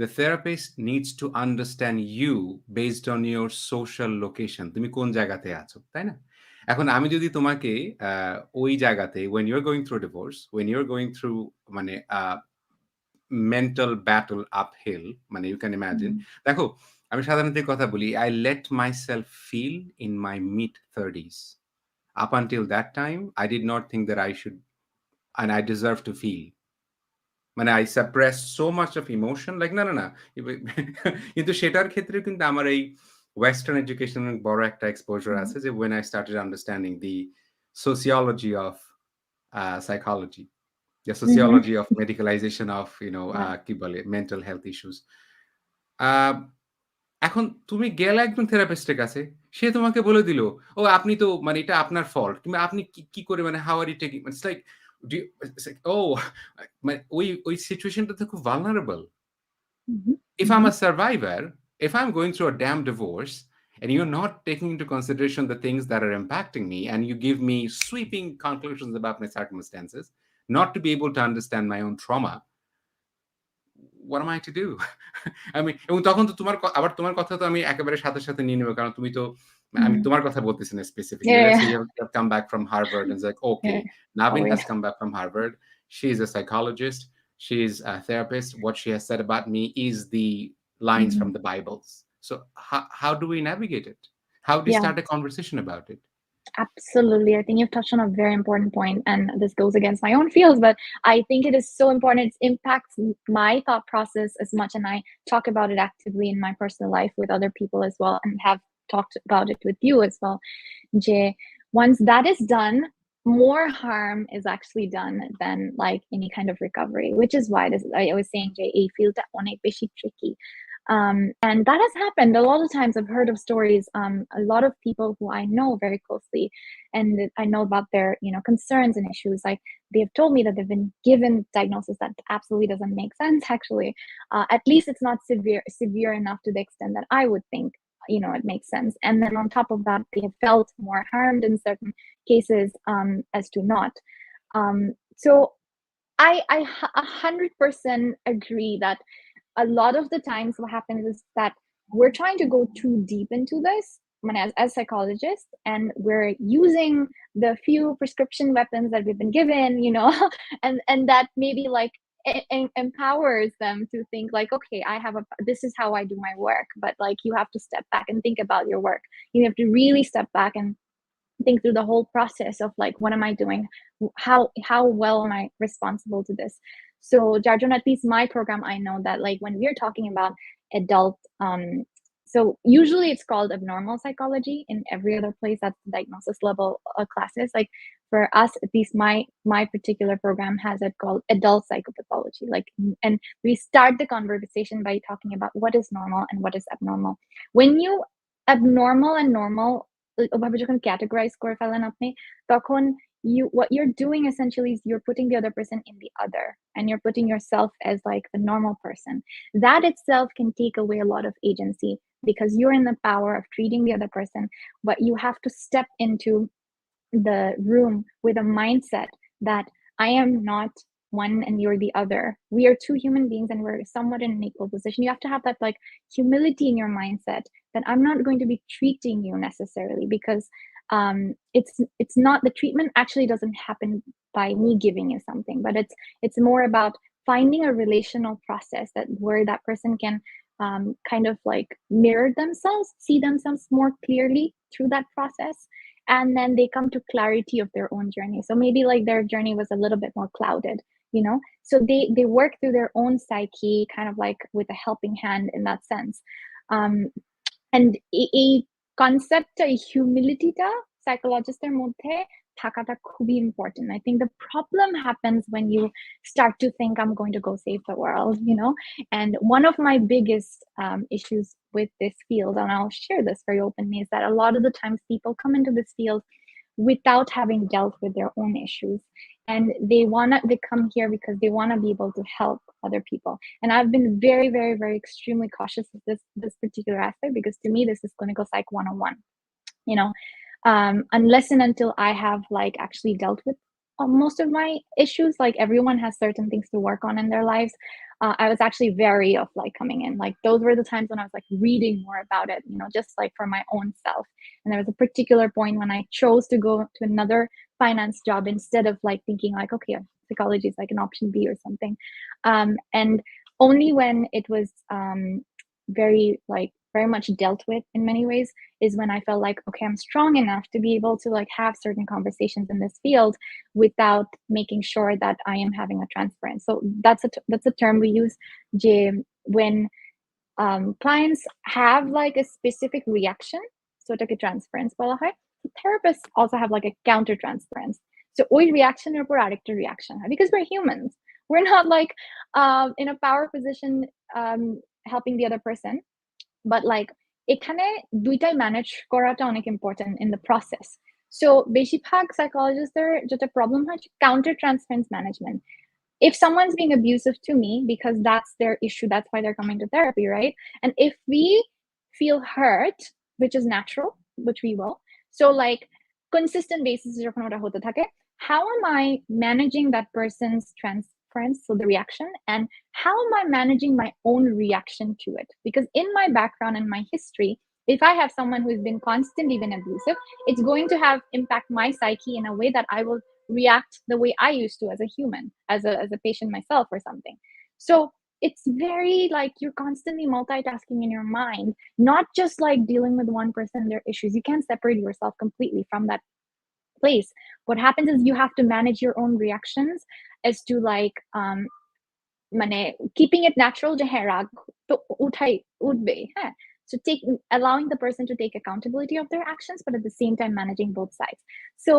The therapist needs to understand you based on your social location. তুমি কোন জায়গাতে আছো, তাই না? এখন আমি যদি তোমাকে ওই জায়গাতে, when you're going through divorce, when you're going through mental battle uphill, you can imagine. দেখো, আমি সাধারণত কথা বলি, I let myself feel in my mid-30s. Up until that time, I did not think that I should and I deserve to feel. I suppressed so much of emotion, like না কিন্তু সেটার ক্ষেত্রে কিন্তু আমার এই Western education বড় একটা exposure আছে, যে when I started understanding the sociology of psychology, the sociology of medicalization of কি বলে mental health issues. এখন তুমি গেলে একজন থেরাপিস্টের কাছে, সে তোমাকে বলে দিল, ও আপনি তো এটা আপনার ফল্ট, কিংবা আপনি কি করে how are you taking, it's like oh, ওই সিচুয়েশনটা তো খুব vulnerable. If I'm a survivor, if I'm going through a damn divorce and you're not taking into consideration the things that are impacting me, and you give me sweeping conclusions about my circumstances, not to be able to understand my own trauma, what am I to do? এবং তখন তো তোমার কথা তো আমি একেবারে সাথে সাথে নিয়ে নেব, কারণ তুমি তো I mean, তোমার কথা বলতেছি না specifically. Let's say you have come back from Harvard and it's like, okay, Navin has come back from Harvard. She's a psychologist. She's a therapist. What she has said about me is the lines from the Bibles. So how do we navigate it? How do you start a conversation about it? Absolutely. I think you've touched on a very important point, and this goes against my own fields, but I think it is so important. It impacts my thought process as much, and I talk about it actively in my personal life with other people as well, and have talked about it with you as well. Jay, once that is done, more harm is actually done than like any kind of recovery, which is why this, I was saying, Jay, a field that one is tricky. And that has happened a lot of times. I've heard of stories, a lot of people who I know very closely, and I know about their, concerns and issues. Like, they've told me that they've been given diagnosis that absolutely doesn't make sense, actually. At least it's not severe enough to the extent that I would think, it makes sense. And then on top of that, they have felt more harmed in certain cases, as to not. So I 100% agree that a lot of the times what happens is that we're trying to go too deep into this as psychologists, and we're using the few prescription weapons that we've been given, and that maybe like empowers them to think like, okay, this is how I do my work. But like, you have to step back and think about your work. You have to really step back and think through the whole process of like, what am I doing? How well am I responsible to this? So Jarjon, at least my program, I know that like when we're talking about adult, so usually it's called abnormal psychology. In every other place, that's the diagnosis level classes. Like for us, at least my particular program has it called adult psychopathology. Like, and we start the conversation by talking about what is normal and what is abnormal. When you abnormal and normal ওভাবে যখন categorize করে ফেলেন আপনি, তখন what you're doing essentially is you're putting the other person in the other, and you're putting yourself as like the normal person. That itself can take away a lot of agency, because you're in the power of treating the other person, but you have to step into the room with a mindset that I am not one and you're the other. We are two human beings, and we're somewhat in an equal position. You have to have that like humility in your mindset, that I'm not going to be treating you necessarily, because it's not, the treatment actually doesn't happen by me giving you something, but it's more about finding a relational process where that person can kind of like mirror themselves, see themselves more clearly through that process, and then they come to clarity of their own journey. So maybe like their journey was a little bit more clouded, so they work through their own psyche, kind of like with a helping hand in that sense. And এই কনসেপ্টটা, এই হিউমিলিটিটা সাইকোলজিস্টের মধ্যে থাকাটা খুবই important. I think the problem happens when you start to think I'm going to go save the world, And one of my biggest issues with this field, and I'll share this very openly, is that a lot of the times people come into this field without having dealt with their own issues, and they come here because they want to be able to help other people. And I've been very, very, very extremely cautious of this particular aspect, because to me this is clinical psych 101, unless and until I have like actually dealt with most of my issues. Like, everyone has certain things to work on in their lives. I was actually wary of like coming in. Like, those were the times when I was like reading more about it, just like for my own self. And there was a particular point when I chose to go to another finance job instead of like thinking like, okay, psychology is like an option B or something. And only when it was very much dealt with in many ways is when I felt like, okay, I'm strong enough to be able to like have certain conversations in this field without making sure that I am having a transference. So that's a term we use, Jay, when clients have like a specific reaction, so it's like a transference. Therapists also have like a counter transference. So ওই reactionের উপর আরেকটা reaction হয়, because we're humans. We're not like in a power position helping the other person, but like এখানে দুইটাই manage করাটা অনেক important in the process. So বেশিরভাগ সাইকোলজিস্টদের যেটা প্রবলেম হয় counter transference management. If someone's being abusive to me, because that's their issue, that's why they're coming to therapy, right? And if we feel hurt, which is natural, which we will, so like consistent basis যখন ওটা হতে থাকে, how am I managing that person's transference, so the reaction, and how am I managing my own reaction to it? Because in my background and my history, if I have someone who's been constantly been abusive, it's going to have impact my psyche in a way that I will react the way I used to as a human, as a patient myself or something. So it's very like you're constantly multitasking in your mind, not just like dealing with one person and their issues. You can't separate yourself completely from that place. What happens is you have to manage your own reactions as to like মানে keeping it natural যে হ্যাঁ রাগ তো উঠবে হ্যাঁ, so take allowing the person to take accountability of their actions but at the same time managing both sides. So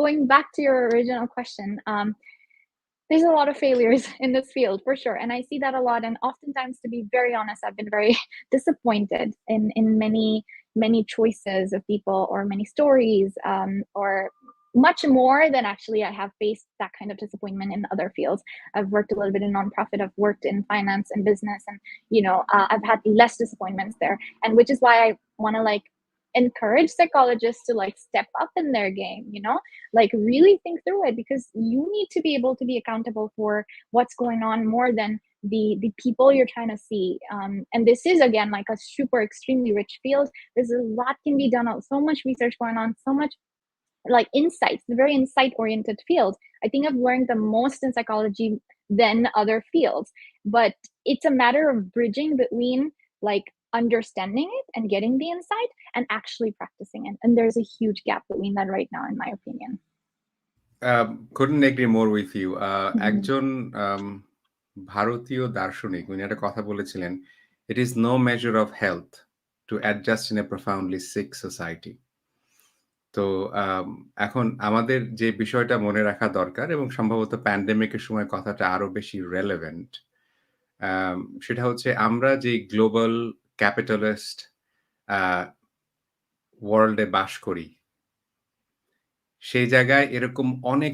going back to your original question, there's a lot of failures in this field for sure, and I see that a lot. And oftentimes, to be very honest, I've been very disappointed in many choices of people or many stories, or much more than actually I have faced that kind of disappointment in other fields. I've worked a little bit in nonprofit, I've worked in finance and business, and I've had less disappointments there, and which is why I want to like encourage psychologists to like step up in their game, like really think through it, because you need to be able to be accountable for what's going on more than the people you're trying to see. And this is again like a super extremely rich field. There's a lot can be done, so much research going on, so much like insights, the very insight oriented field. I think I've learned the most in psychology than other fields, but it's a matter of bridging between like understanding it and getting the insight and actually practicing it. And there's a huge gap between that right now, in my opinion. Couldn't agree more with you. Mhm. একজন ভারতীয় দার্শনিক উনি একটা কথা বলেছিলেন, "It is no measure of health to adjust in a profoundly sick society." তো এখন আমাদের যে বিষয়টা মনে রাখা দরকার এবং সম্ভবত প্যান্ডেমিকের সময় কথাটা আরো বেশি রেলেভেন্ট, আম সেটা হচ্ছে আমরা যে গ্লোবাল ক্যাপিটালিস্ট আ ওয়ার্লড এ বাস করি, সেই জায়গায় এরকম অনেক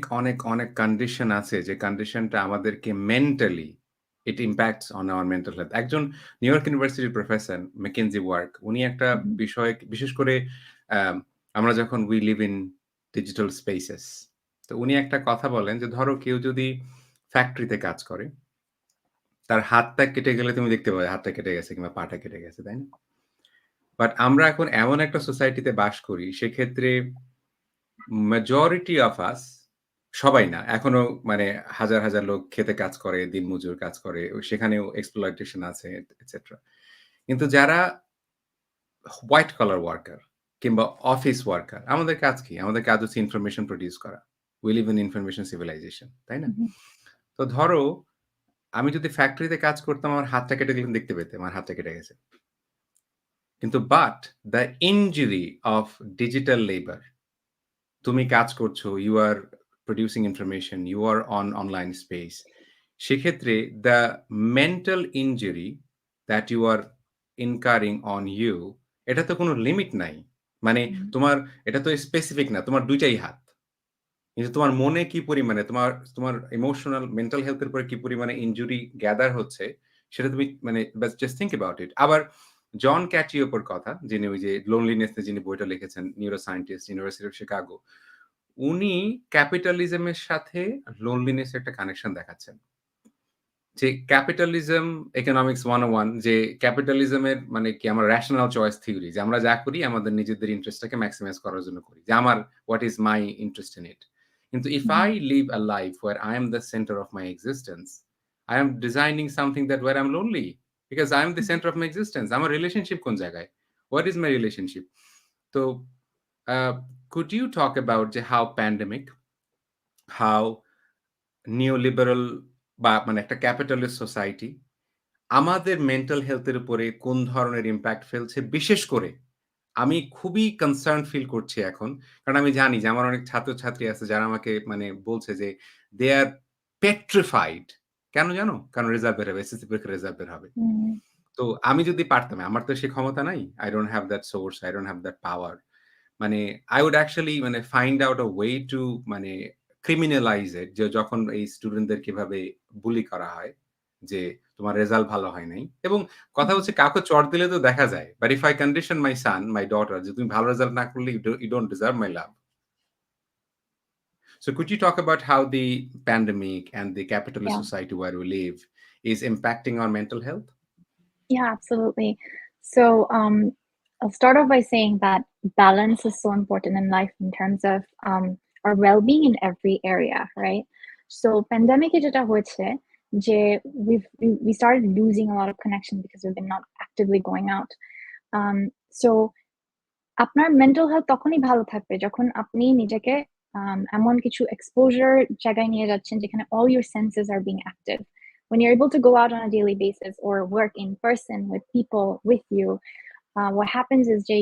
কন্ডিশন আছে যে কন্ডিশনটা আমাদেরকে mentally it ইমপ্যাক্টস on our mental health. একজন নিউ ইয়র্ক ইউনিভার্সিটির প্রফেসর ম্যাকেনজি ওয়ার্ক উনি একটা Mhm. বিষয় বিশেষ করে আম আমরা যখন we live in digital spaces, তো উনি একটা কথা বলেন যে ধরো কেউ যদি ফ্যাক্টরিতে কাজ করে, তার হাতটা কেটে গেলে তুমি দেখতে পাবে হাতটা কেটে গেছে কিংবা পাটা কেটে গেছে, তাই না? বাট আমরা এখন এমন একটা সোসাইটিতে বাস করি সেক্ষেত্রে মেজরিটি অফ আস, সবাই না। এখনো মানে হাজার লোক খেতে কাজ করে, দিনমজুর কাজ করে। সেখানেও exploitation আছে এটসেট্রা। কিন্তু যারা হোয়াইট কলার ওয়ার্কার কিংবা অফিস ওয়ার্কার, আমাদের কাজ কি? আমাদের কাজ হচ্ছে ইনফরমেশন প্রোডিউস করা। We live in information civilization, তাই না? Mhm. তো ধরো আমি যদি ফ্যাক্টরিতে কাজ করতাম আমার হাতটা কেটে গেলে দেখতে পেতে আমার হাতটা কেটে গেছে। কিন্তু but the injury of digital labour, তুমি কাজ করছো, you are producing information, you are on online space. সেক্ষেত্রে the mental injury that you are incurring on you, এটা তো কোনো লিমিট নাই। মানে Mhm. তোমার এটা তো স্পেসিফিক না, তোমার ২ টাই হাত। কিন্তু তোমার মনে কি পরিমাণে তোমার তোমার ইমোশনাল মেন্টাল হেলথ এর উপরে কি পরিমাণে ইনজুরি গ্যাদার হচ্ছে সেটা তুমি মানে বাস জাস্ট থিংক অ্যাবাউট ইট। আবার জন ক্যাচিওপোর কথা, যিনি ওই যে লোনলিনেস নিয়ে যিনি বইটা লিখেছেন, neuro scientist, university of Chicago. উনি ক্যাপিটালিজম এর সাথে লোনলিনেস এর একটা কানেকশন দেখাচ্ছেন। যে ক্যাপিটালিজম ইকোনমিক্স 101, যে ক্যাপিটালিজমের মানে কি আমরা রেশনাল চয়েস থিওরি, যে আমরা যা করি আমাদের নিজেদের ইন্টারেস্টটাকে ম্যাক্সিমাইজ করার জন্য করি। যে আমার what is my interest in it. কিন্তু if I Mhm. Live a life where I am the centre of my existence, I am designing something that where I am lonely because I am the Mhm. Centre of my existence. আমার relationship কোন জায়গায়? What is my relationship? তো uh, could you talk about how pandemic, how neoliberal বা মানে একটা capitalist society আমাদের mental health এর উপরে কোন ধরনের ইমপ্যাক্ট ফেলছে? বিশেষ করে আমি খুবই কনসার্ন ফিল করছি এখন। কারণ আমি জানি যে আমার অনেক ছাত্রছাত্রী আছে যারা আমাকে মানে বলছে যে দে আর পেট্রিফাইড। কেন জানো? কারণ রেজাল্ট বের হবে। এসএসসি পরীক্ষার রেজাল্ট বের হবে। Mhm. তো আমি যদি পারতাম, আমার তো সে ক্ষমতা নাই। I don't have that source, I don't have that power. মানে I would actually মানে find out a way to মানে criminalize it, যে যখন এই স্টুডেন্টদেরকে এভাবে বুলি করা হয় যে তোমার রেজাল্ট ভালো হয় নাই। এবং কথা হচ্ছে Mhm. কাউকে চড় দিলে তো দেখা যায়। But if I condition my son, my daughter যে তুমি ভালো রেজাল্ট না করলে you don't deserve my love. So could you talk about how the pandemic and the capitalist Yeah. society where we live is impacting our mental health? Yeah, absolutely. So I'll start off by saying that balance is so important in life in terms of our well-being in every area, right? So pandemic যেটা হয়েছে যে we started losing a lot of connection because we've been not actively going out. So আপনার mental health তখনই ভালো থাকবে যখন আপনি নিজেকে এমন কিছু এক্সপোজার জায়গায় নিয়ে যাচ্ছেন যেখানে all your senses are being active. When you're able to go out on a daily basis or work in person with people with you, what happens is Jay,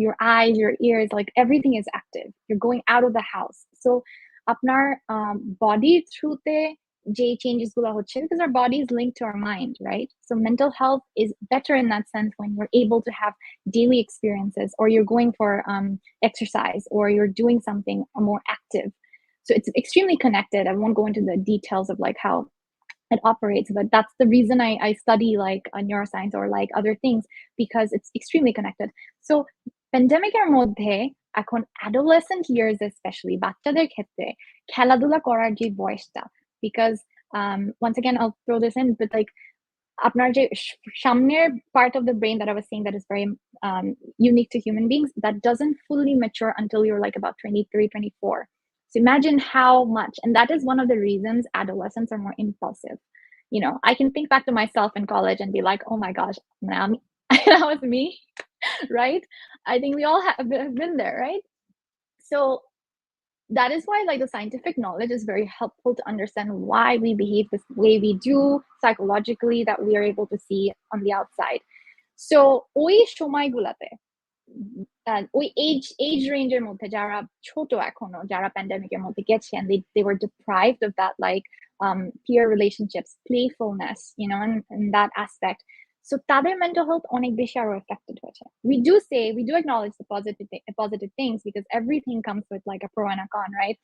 your eyes, your ears, like everything is active. You're going out of the house. So আপনার body through যে changes গুলো হচ্ছে because our body is linked to our mind, right? So mental health is better in that sense when you're able to have daily experiences or you're going for exercise or you're doing something more active. So it's extremely connected. I won't go into the details of like how it operates, but that's the reason I study like neuroscience or like other things because it's extremely connected. So pandemic এর মধ্যে এখন adolescent years especially বাচ্চাদের ক্ষেত্রে খেলাধুলা করার যে বয়সটা because once again I'll throw this in but like আপনার যে সামনের part of the brain that I was saying that is very unique to human beings that doesn't fully mature until you're like about 23, 24. So imagine how much, and that is one of the reasons adolescents are more impulsive. You know, I can think back to myself in college and be like, oh my gosh, now that was me, right? I think we all have been there, right? So that is why like the scientific knowledge is very helpful to understand why we behave this way we do psychologically that we are able to see on the outside. So ওই সময়গুলাতে ওই age range এর মধ্যে যারা ছোট এখনো যারা প্যান্ডেমিকের মধ্যে গেছে and they were deprived of that like peer relationships, playfulness, you know, and that aspect. So তাদের mental health অনেক বেশি আরো affected হয়েছে. We do acknowledge the positive things because everything comes with like a pro and a con, right?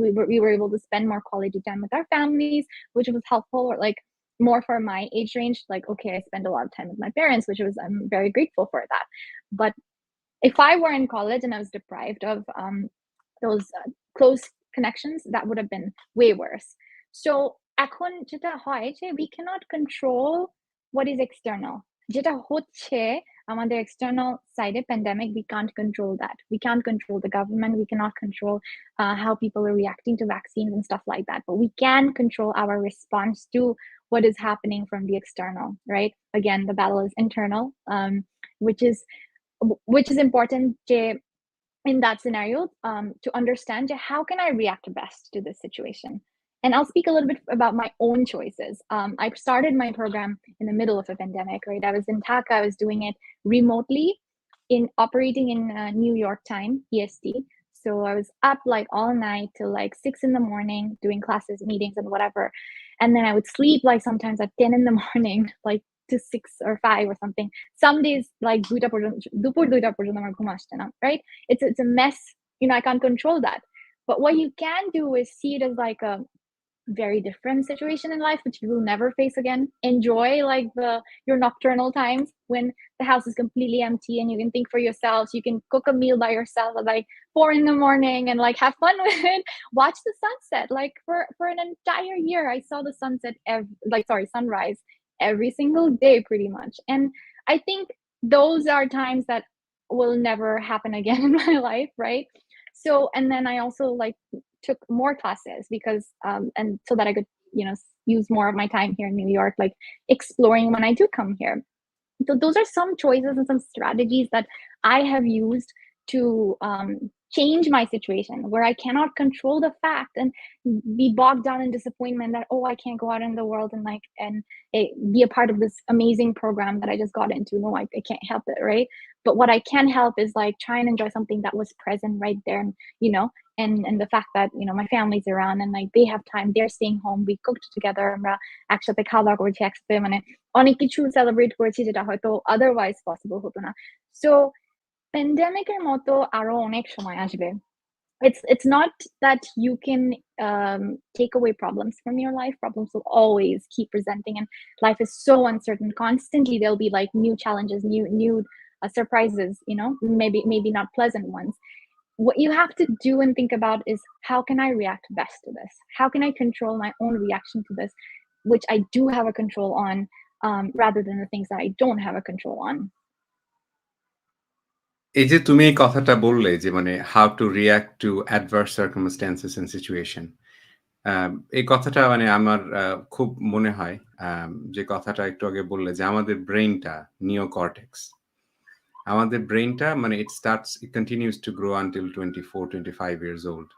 We were able to spend more quality time with our families, which was helpful, or like more for my age range. Like, okay, I spend a lot of time with my parents, which was I'm very grateful for that. But if I were in college and I was deprived of those close connections, that would have been way worse. So এখন যেটা হয় যে we cannot control what is external. যেটা হচ্ছে আমাদের external side pandemic, we can't control that. We can't control the government. We cannot control how people are reacting to vaccines and stuff like that. But we can control our response to what is happening from the external, right? Again, the battle is internal, which is important in that scenario to understand how can I react best to this situation. And I'll speak a little bit about my own choices. I started my program in the middle of a pandemic, right? I was in Dhaka, I was doing it remotely in operating in New York time, EST. So I was up like all night till like 6 in the morning doing classes, meetings and whatever. And then I would sleep like sometimes at 10 in the morning, like to 6 or 5 or something. Some days like dupur duita porjonto amar ghum ashte na, right? It's a mess. You know, I can't control that. But what you can do is see it as like a very different situation in life which you will never face again. Enjoy like your nocturnal times when the house is completely empty and you can think for yourselves. You can cook a meal by yourself at like 4 in the morning and like have fun with it. Watch the sunset. Like for an entire year I saw the sunrise every single day pretty much. And I think those are times that will never happen again in my life, right? So, and then I also like took more classes because and so that I could, you know, use more of my time here in New York, like exploring when I do come here. So those are some choices and some strategies that I have used to change my situation where I cannot control the fact and be bogged down in disappointment that, oh, I can't go out in the world and like be a part of this amazing program that I just got into. No, I can't help it, right? But what I can help is like try and enjoy something that was present right there, and you know, and the fact that, you know, my family's around and like they have time, they're staying home, we cooked together, আমরা একসাথে খাওয়া করেছি, একসাথে মানে অনেক কিছু celebrate করেছি যেটা হয়তো otherwise possible হতো না. So pandemic এর মতো আরো অনেক সময় আসবে. It's not that you can take away problems from your life. Problems will always keep presenting, and life is so uncertain. Constantly there'll be like new challenges, new surprises, you know, maybe not pleasant ones. What you have to do and think about is how can I react best to this? How can I control my own reaction to this, which I do have a control on, rather than the things that I don't have a control on. এই যে তুমি এই কথাটা বললে যে মানে how to react to adverse circumstances and situation. এই কথাটা মানে আমার খুব মনে হয় যে কথাটা একটু আগে বললে যে আমাদের ব্রেইনটা নিওকর্টেক্স। আমাদের ব্রেইনটা মানে it continues to grow until 24, 25 years old.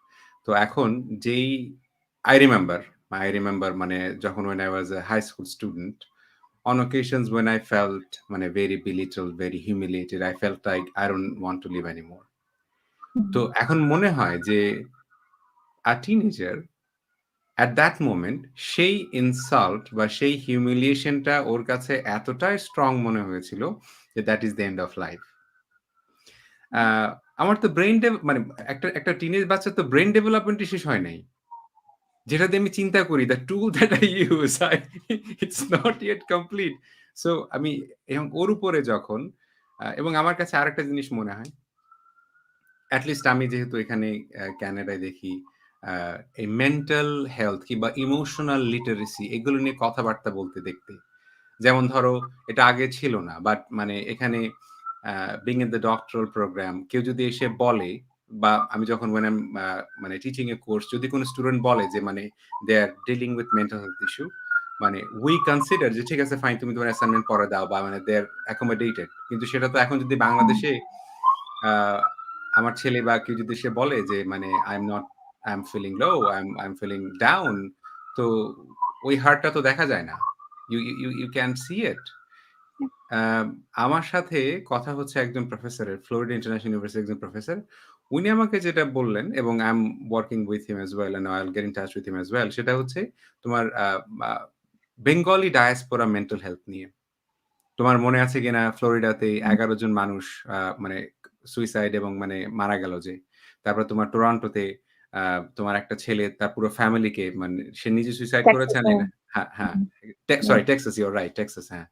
তো এখন যেই I remember, I remember মানে যখন when I was a high school student, on occasions when I felt মানে very belittled, very humiliated, I felt like I don't want to live anymore. তো Mhm. এখন মনে হয় যে a teenager at that moment সেই insult বা সেই হিউমিলিয়েশনটা ওর কাছে এতটাই স্ট্রং মনে হয়েছিল যে that is the end of life. আ আমার তো মানে একটা টিনেজ বাচ্চার তো ব্রেইন ডেভেলপমেন্টই শেষ হয় নাই। যেটা দিয়ে আমি চিন্তা করি the tool that I use it's not yet complete. So আমি এবং ওর উপরে যখন এবং আমার কাছে আরেকটা জিনিস মনে হয় এট লিস্ট আমি যেহেতু এখানে ক্যানাডায় দেখি আ এই মেন্টাল হেলথ কিংবা ইমোশনাল লিটারেসি এগুলো নিয়ে কথাবার্তা বলতে দেখতে। যেমন ধরো এটা আগে ছিল না। বাট মানে এখানে being in the doctoral program কেউ যদি এসে বলে বা আমি যখন when I'm মানে টিচিং এ কোর্স যদি কোন স্টুডেন্ট বলে যে মানে they are dealing with mental health issue মানে we consider যে ঠিক আছে ফাইন তুমি তোমার অ্যাসাইনমেন্ট পরে দাও বা মানে they are accommodated কিন্তু সেটা তো এখন যদি বাংলাদেশে আ আমার ছেলে বা কেউ যদি এসে বলে যে মানে I'm feeling low, I'm feeling down তো ওই হার্টটা তো দেখা যায় না। You can't see it. আম আমার সাথে কথা হচ্ছে একজন প্রফেসরের, ফ্লোরিডা ইন্টারন্যাশনাল ইউনিভার্সিটির একজন প্রফেসর। উনি আমাকে যেটা বললেন এবং I'm working with him as well and I'll get in touch with him as well সেটা হচ্ছে তোমার আ বেঙ্গলি ডায়াসপোরা মেন্টাল হেলথ নিয়ে। তোমার মনে আছে কিনা ফ্লোরিডাতে Mhm. ১১ জন মানুষ মানে সুইসাইড এবং মানে মারা গেল যে। তারপর তোমার টরন্টোতে আ তোমার একটা ছেলে তার পুরো ফ্যামিলিকে মানে সে নিজে সুইসাইড করেছে Texas. and Oh. হ্যাঁ, হ্যাঁ। Mhm. Yeah. Sorry Texas, you are right Texas হ্যাঁ।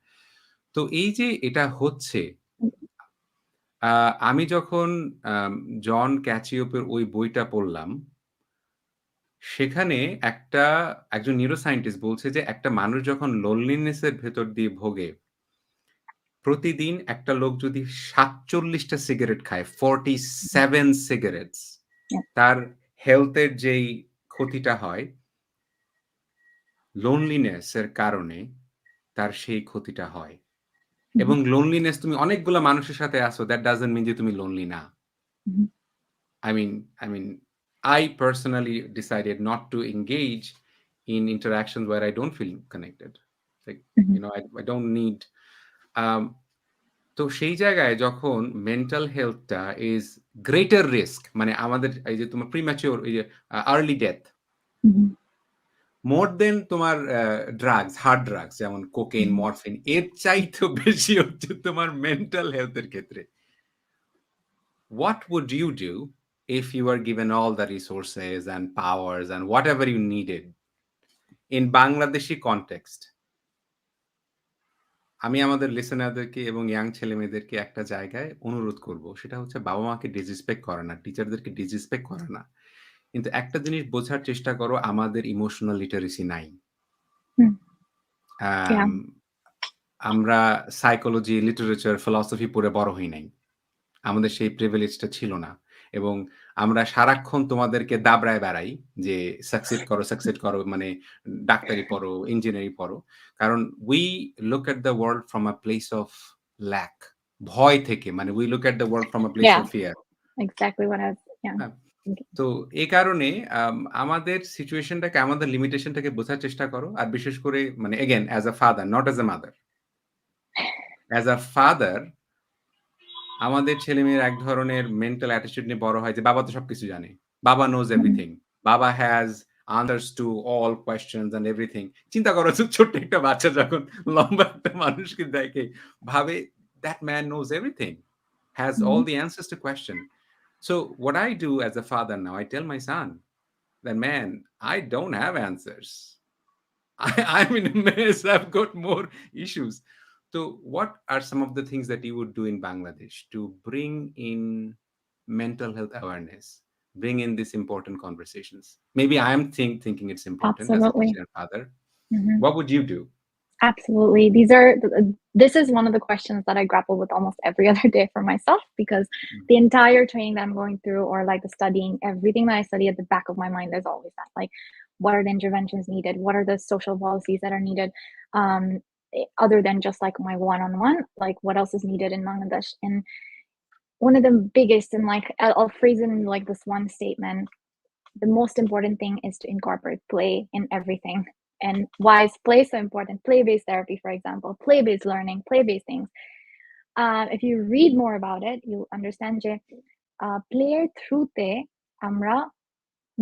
তো এই যে এটা হচ্ছে, আ আমি যখন আম জন ক্যাচিওপের ওই বইটা পড়লাম, সেখানে একজন নিউরোসায়েন্টিস্ট বলছে যে একটা মানুষ যখন লোনলিনেস এর ভেতর দিয়ে ভোগে, প্রতিদিন একটা লোক যদি ৪৭ টা সিগারেট খায়, Mhm. 47 cigarettes, Yeah. তার হেলথ এর যেই ক্ষতিটা হয়, লোনলিনেস এর কারণে তার সেই ক্ষতিটা হয়। এবং Mhm. লোনলিনেস তুমি অনেকগুলা মানুষের সাথে আছো, দ্যাট ডাজন্ট মিন যে তুমি লোনলি না। Mhm. I mean, I personally decided not to engage in interactions where I don't feel connected. Like, Mhm. I don't need. Um, তো সেই জায়গায় যখন মেন্টাল হেলথটা ইজ গ্রেটার রিস্ক মানে আমাদের এই যে তোমার প্রিম্যাচিওর এই যে আর্লি ডেথ Mhm. মোর দেন তোমার ড্রাগস, হার্ড ড্রাগস যেমন কোকেইন, Mhm. মরফিন এর চাইতেও বেশি হচ্ছে তোমার মেন্টাল হেলথের ক্ষেত্রে। What would you do if you were given all the resources and powers and whatever you needed in Bangladeshi context? আমি আমাদের লিসেনারদেরকে এবং ইয়াং ছেলেমেয়েদেরকে একটা জায়গায় অনুরোধ করব। সেটা হচ্ছে বাবা-মাকে ডিসরেসপেক্ট করা না, টিচারদেরকে ডিসরেসপেক্ট করা না। কিন্তু একটা জিনিস বোঝার চেষ্টা করো আমাদের ইমোশনাল লিটারেসি নাই। Mm. Yeah. আম আমরা সাইকোলজি, লিটারেচার, ফিলসফি পড়ে বড় হই নাই। আমাদের সেই প্রিভিলেজটা ছিল না। এবং আমরা সারাক্ষণ তোমাদেরকে দাবড়ায় বেড়াই যে সাকসিড করো মানে ডাক্তারি পড়ো, ইঞ্জিনিয়ারিং পড়ো। কারণ we look at the world from a place of lack ভয় থেকে মানে we look at the world from a place Yeah. of fear. Exactly what I was. Yeah. হ্যাঁ? Thinking. তো এই কারণে আমাদের সিচুয়েশনটাকে আমাদের লিমিটেশনটাকে বোঝার চেষ্টা করো। আর বিশেষ করে মানে again as a father, not as a mother. As a father আমাদের ছেলেমেয়ের এক ধরনের মেন্টাল অ্যাটিটিউড নিয়ে বড় হয় যে বাবা তো সবকিছু জানে। বাবা নোজ Mhm. এভরিথিং। বাবা has answers to all questions and everything. চিন্তা করো যে ছোট্ট একটা বাচ্চা যখন লম্বা একটা মানুষকে দেখে ভাবে that man knows everything, has all Mhm. the answers to question. So what I do as a father now, I tell my son that man, I don't have answers. I'm in a mess. I've got more issues. So, what are some of the things that you would do in Bangladesh to bring in mental health awareness, bring in these important conversations? Maybe I'm thinking it's important as a Absolutely. teacher and father. Mhm. What would you do? Absolutely. This is one of the questions that I grapple with almost every other day for myself, because the entire training that I'm going through, or like the studying, everything that I study, at the back of my mind, there's always that, like, what are the interventions needed? What are the social policies that are needed? Other than just like my one-on-one, like what else is needed in Bangladesh? And one of the biggest, and like I'll phrase it in like this one statement: the most important thing is to incorporate play in everything. And why is play so important? Play-based therapy, for example, play-based learning, play-based things. If you read more about it, you understand যে প্লেয়ের থ্রুতে আমরা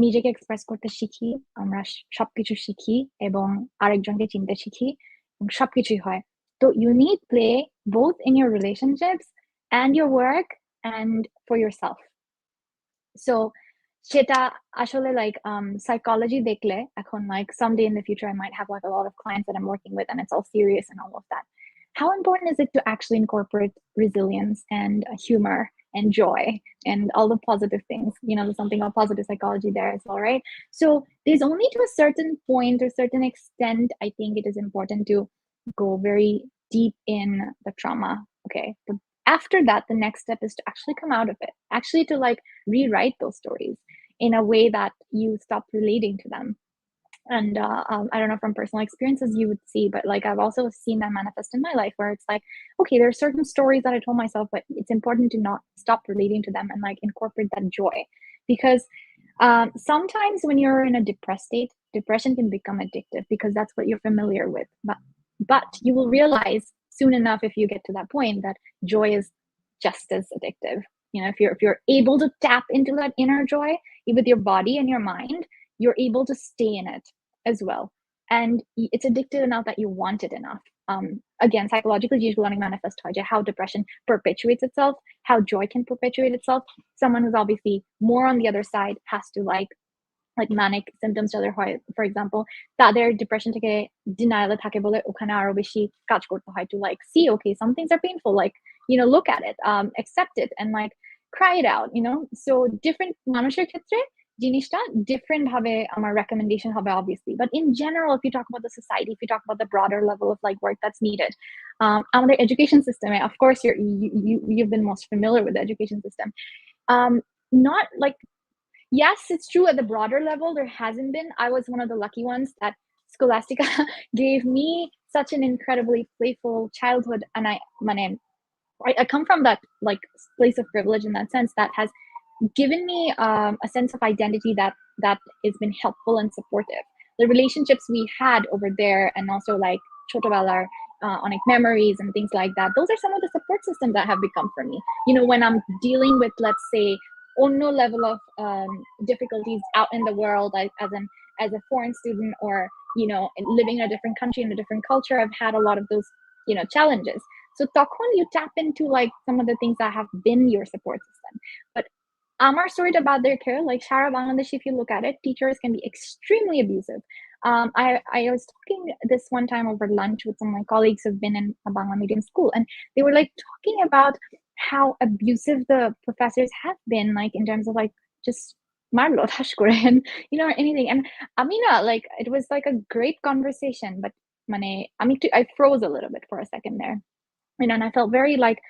নিজেকে express করতে শিখি, আমরা সবকিছু শিখি এবং আরেকজনকে চিনতে শিখি, এবং সবকিছুই হয়। তো you need play both in your relationships and your work and for yourself. So সেটা আসলে like psychology দেখলে এখন, like someday in the future I might have like a lot of clients that I'm working with and it's all serious and all of that. How important is it to actually incorporate resilience and humor and joy and all the positive things? You know, there's something about positive psychology there as well, right? So there's only to a certain point or certain extent, I think it is important to go very deep in the trauma. Okay. But after that, the next step is to actually come out of it, actually to like rewrite those stories in a way that you stop relating to them. And I don't know, from personal experiences you would see, but like I've also seen that manifest in my life, where it's like, okay, there are certain stories that I told myself, but it's important to not stop relating to them and like incorporate that joy. Because sometimes when you're in a depressed state, depression can become addictive because that's what you're familiar with. But you will realize soon enough, if you get to that point, that joy is just as addictive. You know, if you're able to tap into that inner joy with your body and your mind, you're able to stay in it as well. And it's addictive enough that you want it enough. Again, psychologically, usually learning manifest how depression perpetuates itself, how joy can perpetuate itself. Someone who's obviously more on the other side has to like manic symptoms যাদের হয়, for example, তাদের depression থেকে denial থাকে বলে ওখানে আরো বেশি কাজ করতে হয় to like see, okay, some things are painful, like, you know, look at it, accept it, and like cry it out, you know. So different মানুষের ক্ষেত্রে জিনিসটা different ভাবে আমার recommendation হবে, obviously. But in general, if you talk about the society, if you talk about the broader level of like work that's needed, আমাদের education system, of course you've been most familiar with the education system. Not like, yes, it's true, at the broader level there hasn't been. I was one of the lucky ones that Scholastica gave me such an incredibly playful childhood, and I come from that like place of privilege in that sense, that has given me a sense of identity that has been helpful and supportive. The relationships we had over there, and also like chotobelar like memories and things like that, those are some of the support systems that have become for me. You know, when I'm dealing with, let's say, no level of difficulties out in the world, as a foreign student, or, you know, living in a different country, in a different culture, I've had a lot of those, you know, challenges. So তখন you tap into like some of the things that have been your support system. But আমার story about their care, like Sara Bangladesh, if you look at it, teachers can be extremely abusive. I was talking this one time over lunch with some of my colleagues who've been in a Bangla medium school, and they were like talking about how abusive the professors have been, like in terms of like just marlo ঠাস করে, and you know, or anything. And Amina, like it was like a great conversation, but I froze a little bit for a second there, you know, and I felt very like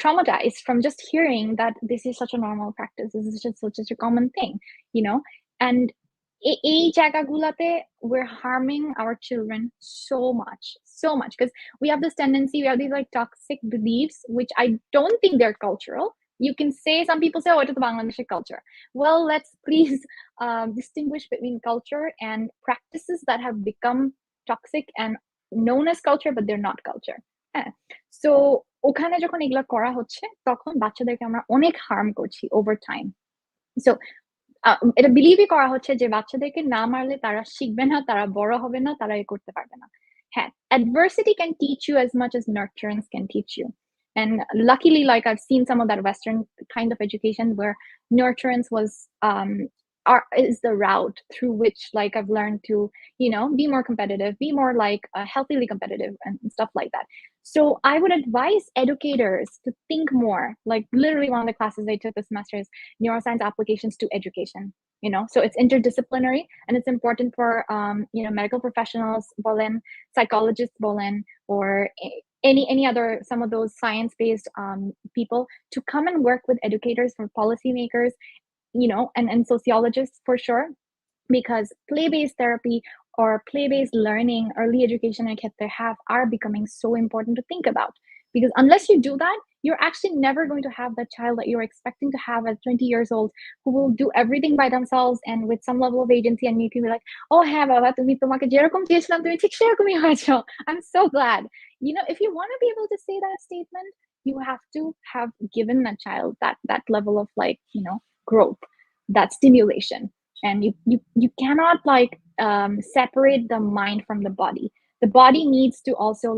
traumatized from just hearing that this is such a normal practice, this is just such a common thing, you know. And এই জায়গাগুলোতে we're harming our children so much, because we have this tendency, we have these like toxic beliefs, which I don't think they're cultural. You can say, some people say, oh, it is the Bangladeshi culture. Well, let's please distinguish between culture and practices that have become toxic and known as culture, but they're not culture. হ্যাঁ, so ওখানে যখন এগুলা করা হচ্ছে, তখন বাচ্চাদেরকে আমরা অনেক হার্ম করছি ওভার টাইম। সো এটা বিলিভই করা হচ্ছে যে বাচ্চাদেরকে না মারলে তারা শিখবে না, তারা বড় হবে না, তারা করতে পারবে না। হ্যাঁ, adversity can teach you as much as nurturance can teach you. And luckily, like I've seen some of that Western kind of education where nurturance is the route through which like I've learned to, you know, be more competitive, be more like healthily competitive and stuff like that. So I would advise educators to think more, like literally one of the classes I took this semester is neuroscience applications to education. So it's interdisciplinary, and it's important for medical professionals bolen, psychologists bolen, or any other, some of those science-based people to come and work with educators, for policymakers, and sociologists for sure, because play-based therapy or play-based learning, early education are becoming so important to think about. Because unless you do that, you're actually never going to have that child that you're expecting to have at 20 years old, who will do everything by themselves and with some level of agency, and you can be like, oh হ্যাঁ বাবা, তুমি তোমাকে যেরকম চেয়েছিলাম তুমি ঠিক সেরকমই হয়েছো. I'm so glad. If you want to be able to say that statement, you have to have given that child that level of growth, that stimulation. And you cannot separate the mind from the body. The body needs to also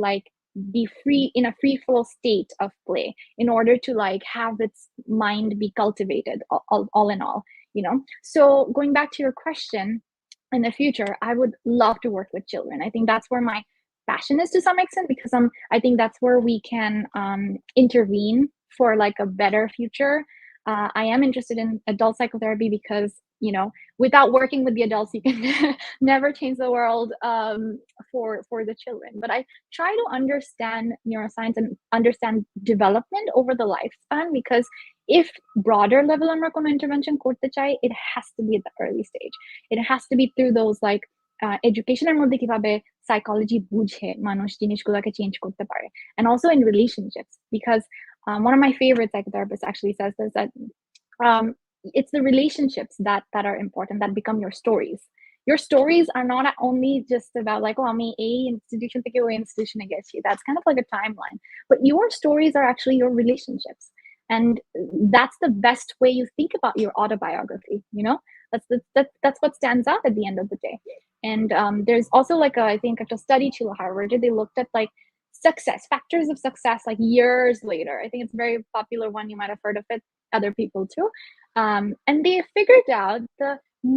be free, in a free flow state of play, in order to have its mind be cultivated, all in all. So going back to your question, in the future I would love to work with children. I think that's where my passion is, to some extent, because I think that's where we can intervene for a better future. I am interested in adult psychotherapy because without working with the adults, you can never change the world for the children. But I try to understand neuroscience and understand development over the lifespan, because if broader level আমরা কোনো intervention করতে চাই, it has to be at the early stage. It has to be through those educationের মধ্যে কিভাবে psychology বুঝে মানুষ জিনিসগুলোকে change করতে পারে, and also in relationships, because one of my favorite psychotherapists actually says this, that it's the relationships that are important, that become your stories. Your stories are not only just about আমি এই institution থেকে ওই institutionে গেছি. That's kind of like a timeline. But your stories are actually your relationships. And that's the best way you think about your autobiography. That's what stands out at the end of the day. And there's also I think a study to Harvard, they looked at success, factors of success, years later. I think it's a very popular one. You might have heard of it, other people too. And they figured out the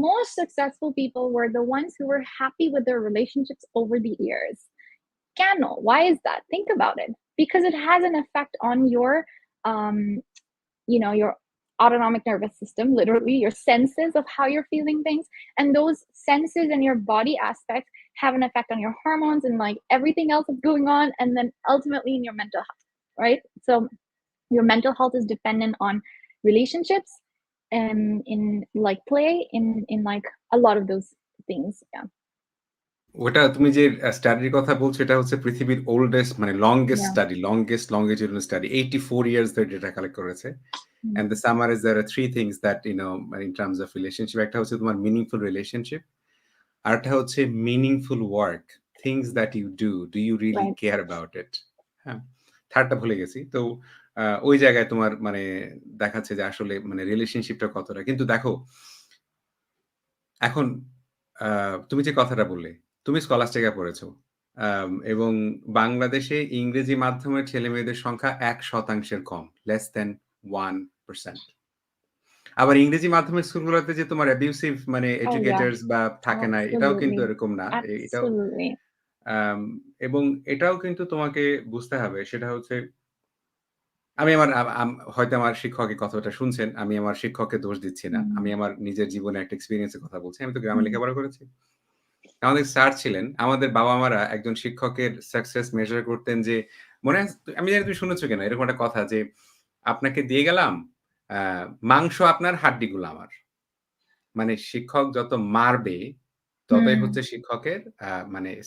most successful people were the ones who were happy with their relationships over the years. Cano, why is that? Think about it. Because it has an effect on your your autonomic nervous system, literally your senses of how you're feeling things, and those senses and your body aspects have an effect on your hormones and everything else that's going on, and then ultimately in your mental health, right? So your mental health is dependent on relationships, and in play, in a lot of those things. Yeah. ওটা তুমি যে স্টাডির কথা বলছো, এটা হচ্ছে পৃথিবীর oldest, মানে longest study, longest longitudinal study, 84 years ধরে ডেটা কালেক্ট করেছে। And the summary is there are three things that in terms of relationship, একটা হচ্ছে তোমার মিনিংফুল রিলেশনশিপ, আরেকটা হচ্ছে meaningful work, things that you do you really care about it. হ্যাঁ, থার্ডটা ভুলে গেছি। তো ওই জায়গায় তোমার দেখাচ্ছে যে আসলে রিলেশনশিপটা কতটা। কিন্তু দেখো এখন তুমি যে কথাটা বললে, তুমি স্কলাস্টিকা পড়েছো, এবং বাংলাদেশে ইংরেজি মাধ্যমের ছেলেমেয়েদের সংখ্যা 1% কম, less than 1%। আবার ইংরেজি মাধ্যমের স্কুলগুলোতে যে তোমার অ্যাবিউসিভ এডুকেটরস বা থাকে না, এটাও কিন্তু এরকম না। এটাও এবং এটাও কিন্তু তোমাকে বুঝতে হবে। সেটা হচ্ছে, আমি হয়তো আমার শিক্ষক এই কথাটা শুনছেন, আমি আমার শিক্ষককে দোষ দিচ্ছি না। আমি আমার নিজের জীবনে একটা এক্সপেরিয়েন্স এর কথা বলছি। আমি তো গ্রামে লেখাপড়া করেছি। আমাদের স্যার ছিলেন, আমাদের বাবা-মারা একজন শিক্ষকের সাকসেস মেজার করতেন যে, মনে আছে? আমি জানি তুমি শুনেছো কিনা এরকম একটা কথা যে, আপনাকে দিয়ে গেলাম, মাংস আপনার, হাড্ডিগুলো আমার। শিক্ষক যত মারবে, ততই হচ্ছে শিক্ষকের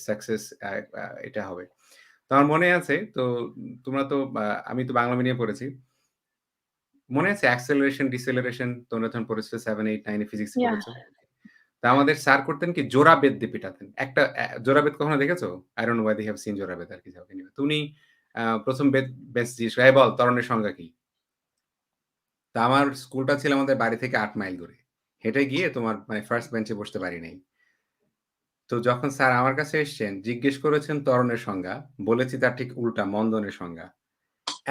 সাকসেস এটা হবে। তো আমার মনে আছে, তো তোমরা তো আমি তো বাংলা মিডিয়ামে পড়েছি। মনে আছে অ্যাক্সেলারেশন, ডিসেলারেশন তোমরা যখন পড়েছো 7, 8, 9 এ ফিজিক্সে পড়েছো? তা আমাদের স্যার করতেন কি, জোড়া বেত দিয়ে পিটাতেন। একটা জোড়া বেত কখনো দেখেছো? I don't know whether you have seen জোড়া বেত আর কি যাও। তো উনি ১ম বেত জিজ্ঞেস করে, "এই বল ত্বরণের সংজ্ঞা কি?" তা আমার স্কুলটা ছিল আমাদের বাড়ি থেকে ৮ মাইল দূরে। হেঁটে গিয়ে তোমার ফার্স্ট বেঞ্চে বসতে পারি নাই। তো যখন স্যার আমার কাছে এসছেন, জিজ্ঞেস করেছেন ত্বরণের সংজ্ঞা, বলেছি তার ঠিক উল্টা, মন্দনের সংজ্ঞা।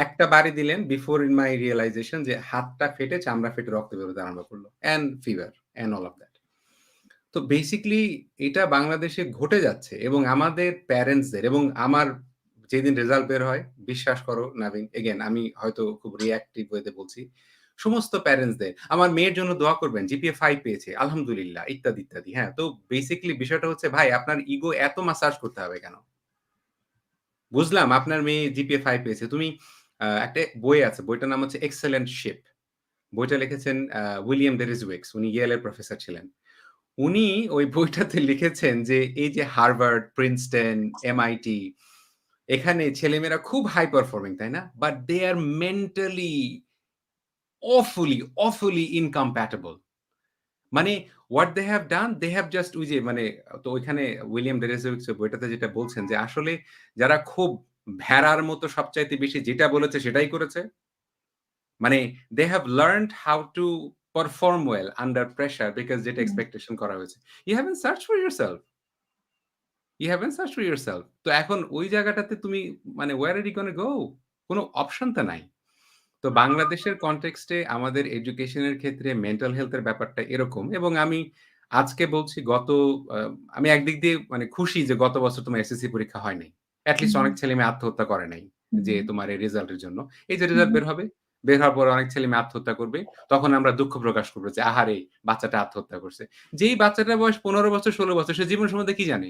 একটা বাড়ি দিলেন, বিফোর ইন মাই রিয়ালাইজেশন যে হাতটা ফেটে, চামড়া ফেটে রক্ত বেরোতে আরম্ভ করলো। And fever and all of that. তো বেসিক্যালি এটা বাংলাদেশে ঘটে যাচ্ছে, এবং আমাদের প্যারেন্টসদের, এবং আমার যেদিন রেজাল্ট বের হয়, বিশ্বাস করো নাভিন, এগেইন আমি হয়তো খুব রিঅ্যাক্টিভ ওয়েতে বলছি, সমস্ত প্যারেন্টসদের আমার মেয়ের জন্য দোয়া করবেন, জিপিএ 5 পেয়েছে, আলহামদুলিল্লাহ, ইত্যাদি, ইত্যাদি। হ্যাঁ? তো বেসিক্যালি বিষয়টা হচ্ছে ভাই আপনার ইগো এত মাসাজ করতে হবে কেন? বুঝলাম আপনার মেয়ে জিপিএ 5 পেয়েছে। তুমি একটা বই আছে, বইটার নাম হচ্ছে 'এক্সেলেন্ট শিপ'। বইটা লিখেছেন উইলিয়াম ডেরিসউইক্স। উনি ইয়েলের প্রফেসর ছিলেন। উনি ওই বইটাতে লিখেছেন যে এই যে হার্ভার্ড, প্রিন্সটন, এমআইটি এখানে ছেলেমেয়েরা খুব হাই পারফর্মিং, তাই না? But they are mentally awfully incompatible. মানে what they have done, they have just ওই যে মানে তো ওইখানে উইলিয়াম ডেরিসউইক্স এর বইটাতে যেটা বলছেন যে আসলে যারা খুব ভেড়ার মতো সবচাইতে বেশি যেটা বলেছে সেটাই করেছে। মানে they have learned how to perform well under pressure because যেটা হুম, এক্সপেকটেশন করা হয়েছে। You haven't searched for yourself. You haven't searched for yourself. তো এখন ওই জায়গাটাতে তুমি মানে where are you gonna go? কোন অপশন তো নাই। তো বাংলাদেশের কনটেক্সটে আমাদের এডুকেশনের ক্ষেত্রে মেন্টাল হেলথ এর ব্যাপারটা এরকম এবং আমি আজকে বলছি আ আমি একদিক দিয়ে মানে খুশি যে গত বছর তোমার এসএসসি পরীক্ষা হয় নাই। এট লিস্ট হুম, অনেক ছেলেমেয়ে আত্মহত্যা করে নাই। যে হুম, তোমার এই রেজাল্টের জন্য। এই যে রেজাল্ট হুম, বের হবে, বের হওয়ার পরে অনেক ছেলেমেয়ে আত্মহত্যা করবে। তখন আমরা দুঃখ প্রকাশ করব যে আহারে! বাচ্চাটা আত্মহত্যা করছে। যেই বাচ্চাটার বয়স ১৫ বছর ১৬ বছর সে জীবন সম্বন্ধে কি জানে?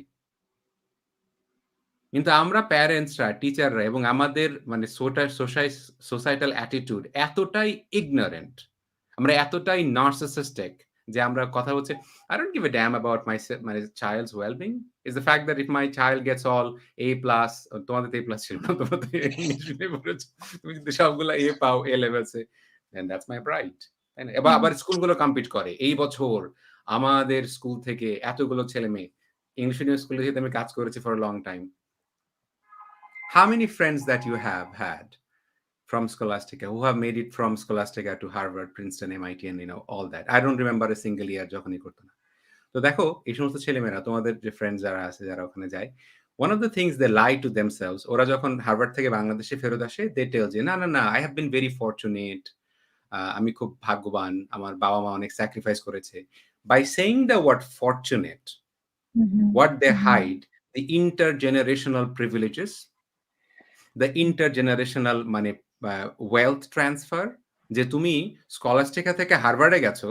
কিন্তু আমরা প্যারেন্টসরা, টিচাররা এবং আমাদের মানে সোসাইটাল অ্যাটিটিউড এতটাই ইগনোরেন্ট, আমরা এতটাই নার্সিসিস্টিক যে আমরা কথা হচ্ছে, "I don't give a damn about my child's well-being. It's the fact that if my child gets all A+" তোমাদের তো A+ ছিল না, তোমরা তো ইংলিশ মিডিয়ামে পড়েছো। তুমি যদি সবগুলা A পাও A levels A, then that's my pride. তাই না? এবার হুম, আবার স্কুলগুলো কম্পিট করে। এই বছর আমাদের স্কুল থেকে এতগুলো ছেলেমেয়ে ইংলিশ মিডিয়াম স্কুলে যেহেতু আমি কাজ করেছি for a long time. How many friends that you have had from Scholastica who have made it from Scholastica to Harvard, Princeton, MIT and all that? I don't remember a single year যখনই করতো না। তো দেখো এই সমস্ত ছেলেমেয়েরা তোমাদের যে ফ্রেন্ডস যারা আছে যারা ওখানে যায়, one of the things they lie to themselves ওরা যখন হার্ভার্ড থেকে বাংলাদেশে ফেরত আসে they tell যে না, I have been very fortunate আমি খুব ভাগ্যবান। আমার বাবা-মা অনেক স্যাক্রিফাইস করেছে। By saying the word fortunate, hmm, what they hmm, hide the intergenerational privileges, the intergenerational মানে ওয়েলথ ট্রান্সফার যে তুমি স্কলাস্টিকা থেকে হার্ভার্ডে গেছো,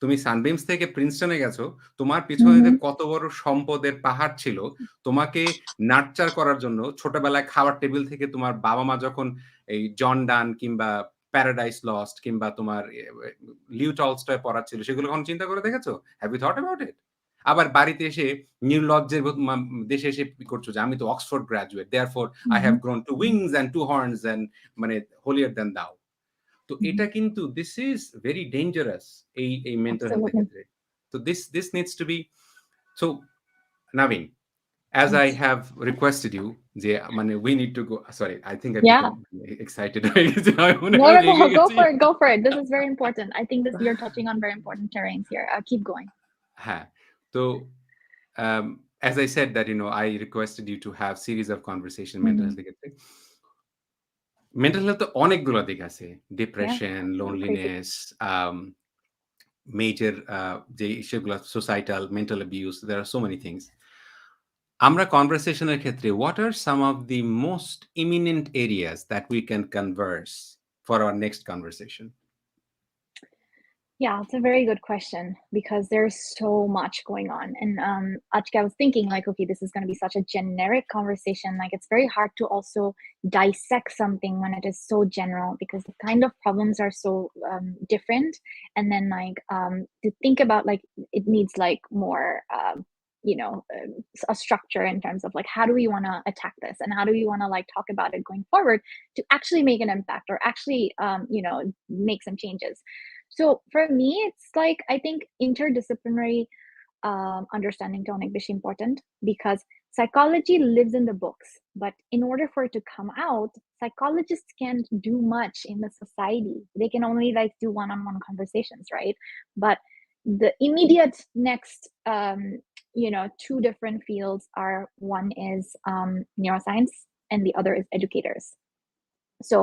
তুমি সানবিমস থেকে প্রিন্সটনে গেছো, তোমার পিছনে যে হুম, কত বড় সম্পদের পাহাড় ছিল, তোমাকে নার্চার করার জন্য ছোটবেলায় খাওয়ার টেবিল থেকে তোমার বাবা-মা যখন এই জন ডান কিংবা প্যারাডাইস লস্ট কিংবা তোমার লিউ টলস্টয় পড়াচ্ছিল, সেগুলো কখনো চিন্তা করে দেখেছো? Have you thought about it? আবার বাড়িতে এসে নির্লজ্জের দেশে এসে কি করছো যে আমি তো Oxford graduate therefore I hmm, have grown two wings and two horns and মানে holier than thou. তো হুম, এটা কিন্তু this is very dangerous এই মেন্টাল হেলথ এর absolutely. ক্ষেত্রে। তো this needs to be so Navin, as I Yes. have requested you যে মানে we need to go sorry I think I become Yeah. excited হয়ে গেছি আমি মনে No, হয় no, রেগে no. Go গেছি। for it. Go for it. This is very important. I think this you're touching on very important terrains here. Keep going. হ্যাঁ, তো um, as I said that I requested you to have series of conversation mental Hmm. health এর ক্ষেত্রে। Mental health তো অনেকগুলো দিক আছে। Yeah. Depression, Crazy. Loneliness, আম major যে সেগুলা societal, mental abuse, there are so many things. আমরা conversation এর ক্ষেত্রে what are some of the most imminent areas that we can converse for our next conversation? Yeah, it's a very good question because there's so much going on. And actually, I was thinking like, okay, this is going to be such a generic conversation. Like, it's very hard to also dissect something when it is so general because the kind of problems are so different. And then like to think about like it needs like more. A structure in terms of like how do we want to attack this and how do we want to like talk about it going forward to actually make an impact or actually make some changes. So for me, it's like I think interdisciplinary understanding tonic is important because psychology lives in the books, but in order for it to come out, psychologists can't do much in the society. They can only like do one-on-one conversations, right? But the immediate next two different fields are one is neuroscience and the other is educators. So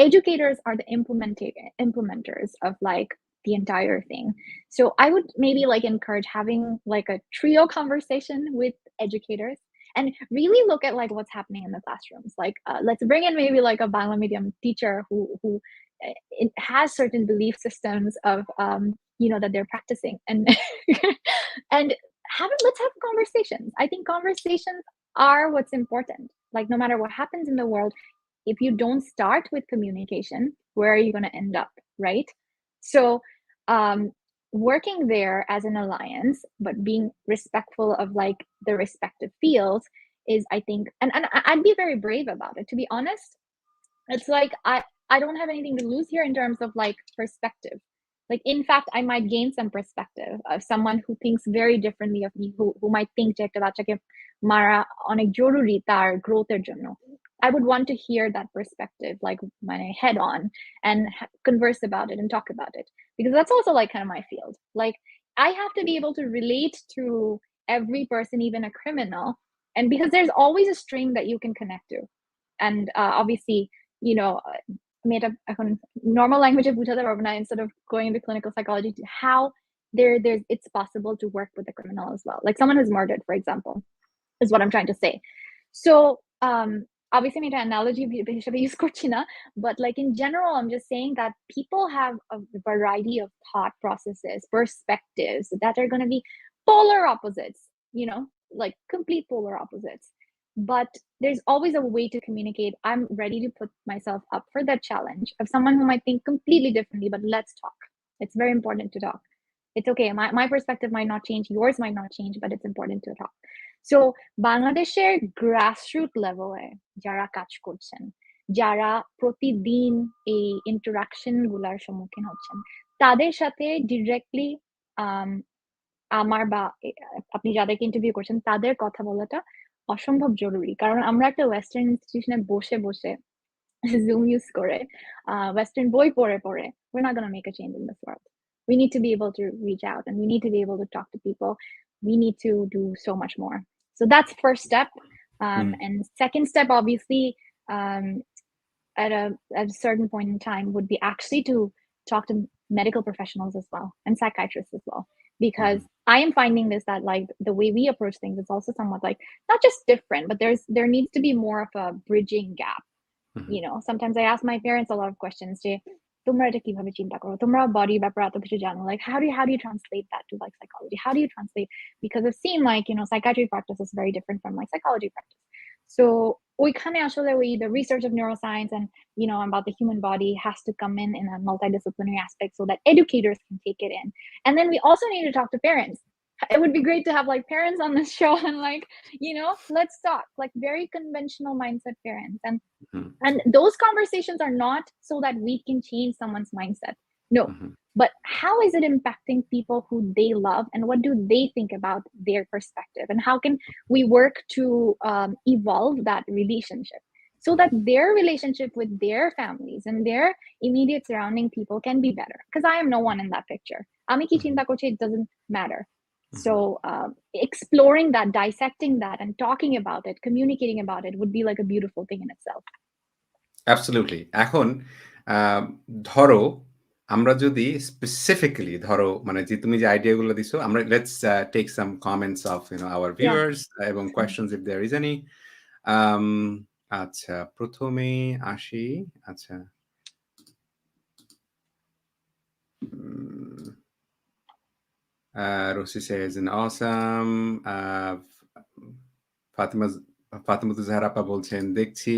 educators are the implementers of like the entire thing. So I would maybe like encourage having like a trio conversation with educators and really look at like what's happening in the classrooms. Like let's bring in maybe like a Bangla medium teacher who it has certain belief systems of that they're practicing, and and let's have conversations. I think conversations are what's important. Like, no matter what happens in the world, if you don't start with communication, where are you going to end up, right? So um working there as an alliance, but being respectful of like the respective fields is, I think, and I'd be very brave about it, to be honest. It's like I don't have anything to lose here in terms of like perspective. Like, in fact, I might gain some perspective of someone who thinks very differently of me, who might think যে একটা বাচ্চাকে মারা অনেক জরুরি তার গ্রোথের জন্য. I would want to hear that perspective, like, head on, and converse about it and talk about it, because that's also like kind of my field. Like, I have to be able to relate to every person, even a criminal, and because there's always a string that you can connect to. And obviously, made up normal language of বুঝাতে পারবো না, instead of going into clinical psychology, to how there's it's possible to work with a criminal as well, like someone who's murdered, for example, is what I'm trying to say. So obviously আমি এটা analogy হিসেবে use করছি না, but like in general, I'm just saying that people have a variety of thought processes, perspectives that are going to be polar opposites, like complete polar opposites. But there's always a way to communicate. I'm ready to put myself up for that challenge of someone who might think completely differently, but let's talk. It's very important to talk. It's okay. My perspective might not change, yours might not change, but it's important to talk. So বাংলাদেশের grassroot লেভেলে যারা কাজ করছেন, যারা প্রতিদিন এই interaction গুলার সম্মুখীন হচ্ছেন, তাদের সাথে ডিরেক্টলি আমার বা আপনি যাদেরকে ইন্টারভিউ করছেন তাদের কথা বলাটা অসম্ভব জরুরি। কারণ আমরা একটা ওয়েস্টার্ন ইনস্টিটিউশনে বসে বসে Zoom use করে Western বই পড়ে পড়ে, we're not going to make a change in this world. We need to be able to reach out, and we need to be able to talk to people. We need to do so much more. So that's first step. And second step, obviously, at a certain point in time, would be actually to talk to medical professionals as well, and psychiatrists as well, because I am finding this, that like the way we approach things is also somewhat like not just different, but there needs to be more of a bridging gap. Sometimes I ask my parents a lot of questions. তোমরা এটা কিভাবে চিন্তা করো, তোমরা body ব্যাপার এত কিছু জানো, like how do you translate that to like psychology? How do you translate, because I've seen like psychiatry practice is very different from like psychology practice. So ওইখানে আসলে the research of neuroscience and about the human body has to come in a multidisciplinary aspect so that educators can take it in. And then we also need to talk to parents. It would be great to have like parents on this show and like let's talk, like very conventional mindset parents, and those conversations are not so that we can change someone's mindset, no, but how is it impacting people who they love, and what do they think about their perspective, and how can we work to evolve that relationship so that their relationship with their families and their immediate surrounding people can be better, because I am no one in that picture. Ami ki chinta korchi, it doesn't matter. So exploring that, dissecting that, and talking about it, communicating about it would be like a beautiful thing in itself. Absolutely. এখন ধরো আমরা যদি specifically ধরো মানে যে তুমি যে আইডিয়াগুলো দিছো, আমরা let's take some comments of our viewers এবং questions if there is any. আচ্ছা, প্রথমে আসি। আচ্ছা, Rosie says an awesome. Fatima জাহরা আপা বলছেন দেখছি।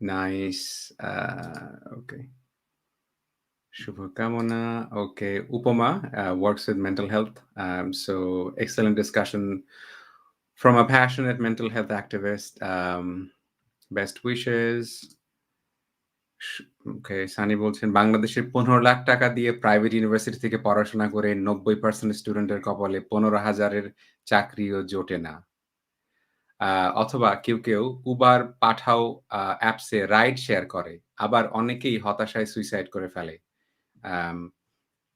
Nice. Okay. Shubhakamana. Okay. Upama works with mental health. So excellent discussion from a passionate mental health activist. Best wishes. Okay. Sani বলছেন বাংলাদেশে 15 লাখ টাকা দিয়ে প্রাইভেট ইউনিভার্সিটি থেকে পড়াশোনা করে 90% স্টুডেন্টের কপালে 15,000-এর চাকরিও জোটে না। অথবা কেউ উবার পাঠাও অ্যাপসে রাইড শেয়ার করে, আবার অনেকেই হতাশায় সুইসাইড করে ফেলে।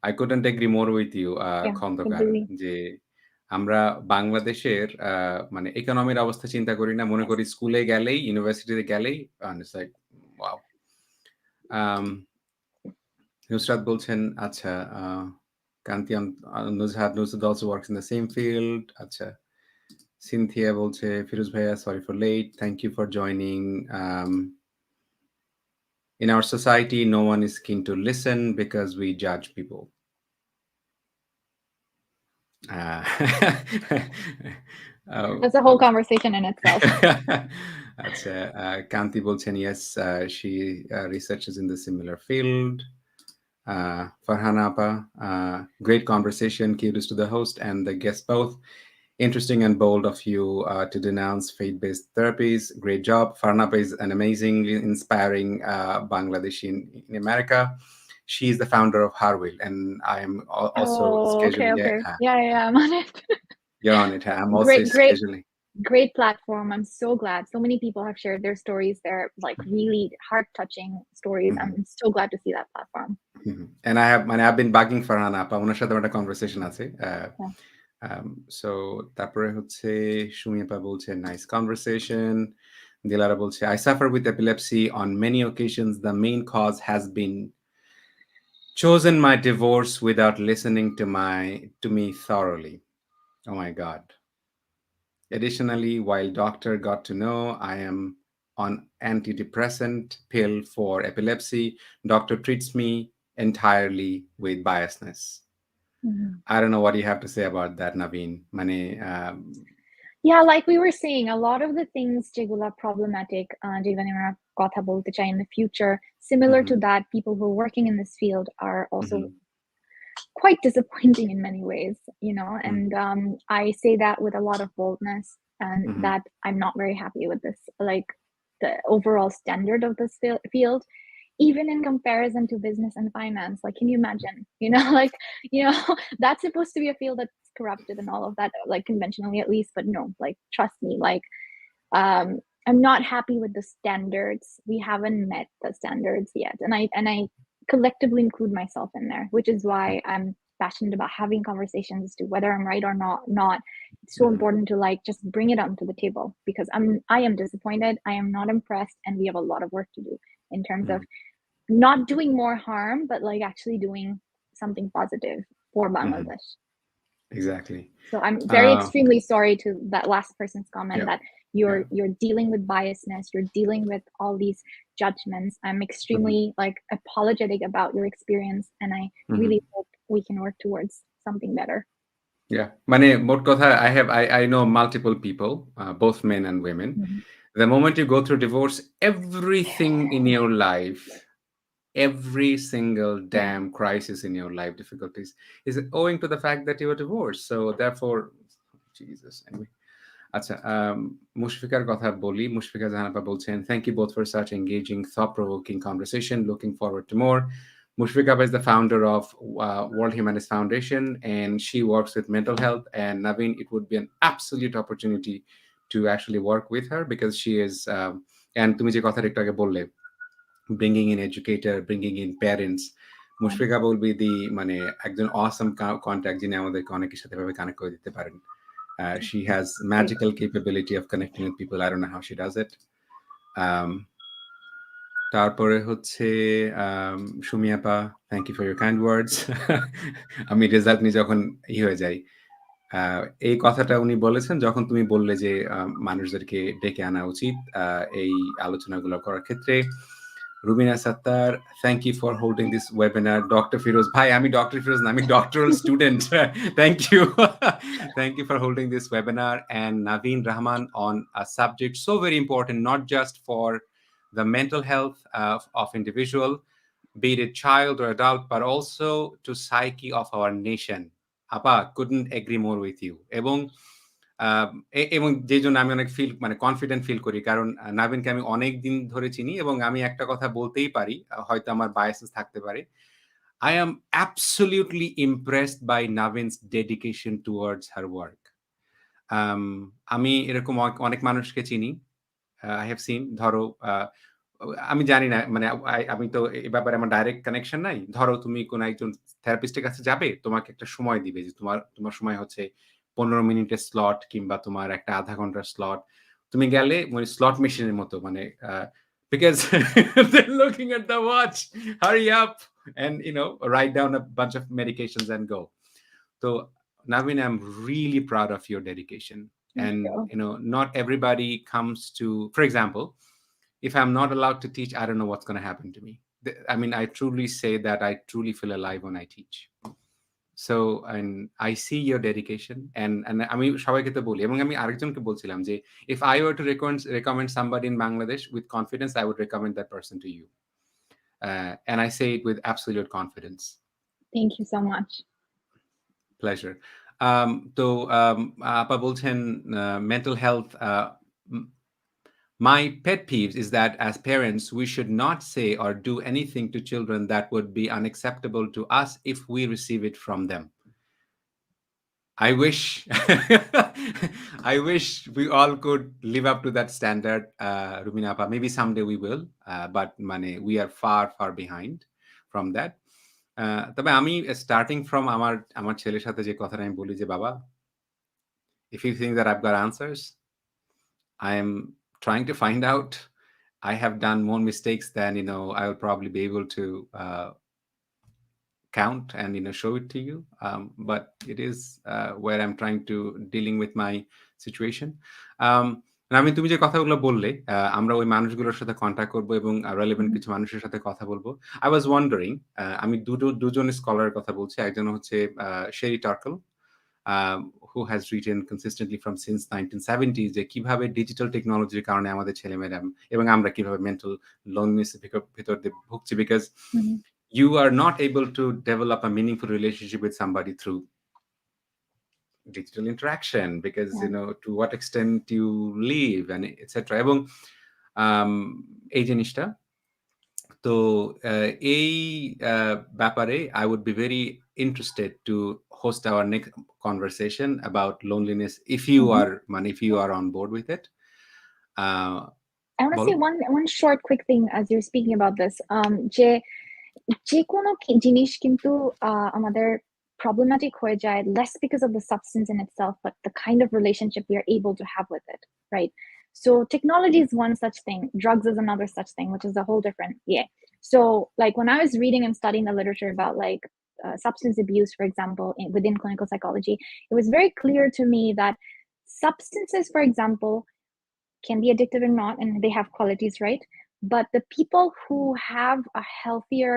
I couldn't agree more with you, Khandakar, যে আমরা বাংলাদেশের মানে ইকোনমির অবস্থা চিন্তা করি না, মনে করি স্কুলে গেলেই ইউনিভার্সিটিতে গেলেই ওয়াও। নুসরাত বলছেন আচ্ছা, কান্তি Nuzhat also works in the same field. আচ্ছা, Cynthia বলছে ফিরোজ ভাইয়া sorry for late, thank you for joining. In our society, no one is keen to listen because we judge people. Uh, That's a whole conversation in itself. আচ্ছা, কান্তি বলছেন, yes, she researches in the similar field. Farhana Appa, great conversation. Kudos to the host and the guests both. Interesting and bold of you to denounce faith-based therapies. Great job. Farhana Appa is an amazingly inspiring Bangladeshi in America. She's the founder of Harwell, and I am also Oh, okay, scheduling okay. Yeah, I'm on it. you're on it. I'm also Great scheduling. great platform. I'm so glad so many people have shared their stories. They're like really heart-touching stories. Mhm. I'm so glad to see that platform. And I've been bugging Farhana Appa. ওনার সাথে আমার একটা conversation আছে. Yeah. So তারপরে হচ্ছে সুমি আপা বলছে nice conversation. Dilara বলছে I suffer with epilepsy on many occasions. The main cause has been chosen my divorce without listening to me thoroughly. Oh my God. Additionally, while doctor got to know I am on antidepressant pill for epilepsy, doctor treats me entirely with biasness. Mhm. I don't know what you have to say about that, Naveen. Mane, Yeah, like we were saying, a lot of the things যেগুলা problematic, যেগুলা নিয়ে আমরা কথা বলতে চাই in the future, similar to mhm, that, people who are working in this field are also mhm, quite disappointing in many ways, mhm, and I say that with a lot of boldness, and mhm, that I'm not very happy with this, like the overall standard of this field, even in comparison to business and finance. Like, can you imagine, like, that's supposed to be a field that's corrupted and all of that, like conventionally at least, but no, like, trust me, like, I'm not happy with the standards. We haven't met the standards yet, and I collectively include myself in there, which is why I'm passionate about having conversations as to whether I'm right or not. It's so mhm, important to like just bring it onto the table, because I am disappointed, I am not impressed, and we have a lot of work to do in terms of mhm, not doing more harm, but like actually doing something positive for mhm. Bangladesh. Exactly. So I'm very Uh, extremely sorry to that last person's comment, yeah, that yeah. you're dealing with biasness, you're dealing with all these judgments. I'm Mhm, extremely like apologetic about your experience, and I mhm. really hope we can work towards something better. Yeah. মানে মোট কথা, I know multiple people, both men and women. Mhm. The moment you go through divorce, everything in your life, every single Yeah. damn crisis in your life, difficulties, is owing to the fact that you were divorced. So therefore, Jesus. Anyway. আচ্ছা, মুশফিকার কথা বলি। মুশফিকা জাহানাপা বলছেন, "Thank you both for such engaging, thought-provoking conversation. Looking forward to more." Mushfika is the founder of World Humanist Foundation, and she works with mental health. And Naveen, it would be an absolute opportunity to actually work with her, because she is, and তুমি যে কথাটা একটু আগে বললে, bringing in educator, bringing in parents. Yeah. Mushfika will be the মানে একজন awesome contact যিনি আমাদেরকে অনেকের সাথে ভাবে কানেক্ট করে দিতে পারেন। She has Great. magical capability of connecting with people. I don't know how she does it. Um, তারপরে হচ্ছে সুমি আপা, thank you for your kind words. আমি রেজাল্ট নিয়ে যখন হয়ে যাই, এই কথাটা উনি বলেছেন যখন তুমি বললে যে মানুষদেরকে ডেকে আনা উচিত এই আলোচনাগুলো করার ক্ষেত্রে। Rubina Sattar, thank you for holding this webinar. Doctor Firoz ভাই, আমি ডক্টর ফিরোজ না, আমি doctoral student. Thank you. Thank you for holding this webinar. And Navin Rahman on a subject so very important, not just for the mental health of individual, be it child or adult, but also to psyche of our nation. আপা, couldn't agree more with you. এবং যে জন্য আমি অনেক মানে confident feel করি, কারণ নাভিনকে আমি অনেক দিন ধরে চিনি, এবং আমি একটা কথা বলতেই পারি, হয়তো আমার বায়াসেস থাকতে পারে। I am absolutely impressed by Navin's dedication towards her work. আমি এরকম অনেক মানুষকে চিনি। I have seen, ধরো আমি জানি না, মানে আমি তো এ ব্যাপারে আমার ডাইরেক্ট কানেকশন নাই। ধরো তুমি কোন একজন থেরাপিস্টের কাছে যাবে, তোমাকে একটা সময় দিবে যে তোমার সময় হচ্ছে ১৫ মিনিটের স্লট, কিংবা তোমার একটা আধা ঘন্টার স্লট। তুমি গেলে মানে স্লট মেশিনের মতো, মানে because they're looking at the watch, hurry up and write down a bunch of medications and go. So Navin, I'm really proud of your dedication. Thank And you. not everybody comes to, for example, if I'm not allowed to teach, I don't know what's going to happen to me. I mean, I truly say that I truly feel alive when I teach. So and I see your dedication, and আমি সবাইকে তো বলি, এবং আমি আরেকজনকে বলছিলাম যে if I were to recommend somebody in Bangladesh with confidence, I would recommend that person to you, and I say it with absolute confidence. Thank you so much. Pleasure. তো আপা বলছেন mental health. My pet peeves is that as parents, we should not say or do anything to children that would be unacceptable to us if we receive it from them. I wish I wish we all could live up to that standard, Rumina Appa. Maybe someday we will, but we are far, far behind from that. তবে আমি starting from আমার ছেলের সাথে যে কথাটা আমি বলি যে বাবা, if you think that I've got answers, I am trying to find out. I have done more mistakes than I will probably be able to count and show it to you, but it is where I'm trying to dealing with my situation. আমি তুমি যে কথাগুলো বললে, আমরা ওই মানুষগুলোর সাথে contact করবো এবং রেলেভেন্ট কিছু মানুষের সাথে কথা বলবো। আই ওয়াজ ওয়ান্ডারিং, আমি দুজন স্কলারের কথা বলছি। একজন হচ্ছে Sherry টার্কল, who has written consistently from since 1970s যে কিভাবে ডিজিটাল টেকনোলজির কারণে আমাদের ছেলেমেয়েরা এবং আমরা কিভাবে মেন্টাল লোননেস ভিতর দিয়ে ভুগছি, because you are not able to develop a meaningful relationship with somebody through digital interaction, because to what extent you live and etc. এবং এই জিনিসটা তো এই ব্যাপারে I would be very interested to host our next conversation about loneliness if you are on board with it. I want to say one short quick thing as you're speaking about this. যে কোনো জিনিস কিন্তু আমাদের problematic হয়ে যায় less because of the substance in itself, but the kind of relationship we are able to have with it, right? So technology is one such thing, drugs is another such thing, which is a whole different So like when I was reading and studying the literature about like substance abuse, for example, within clinical psychology, it was very clear to me that substances, for example, can be addictive or not, and they have qualities, right? But the people who have a healthier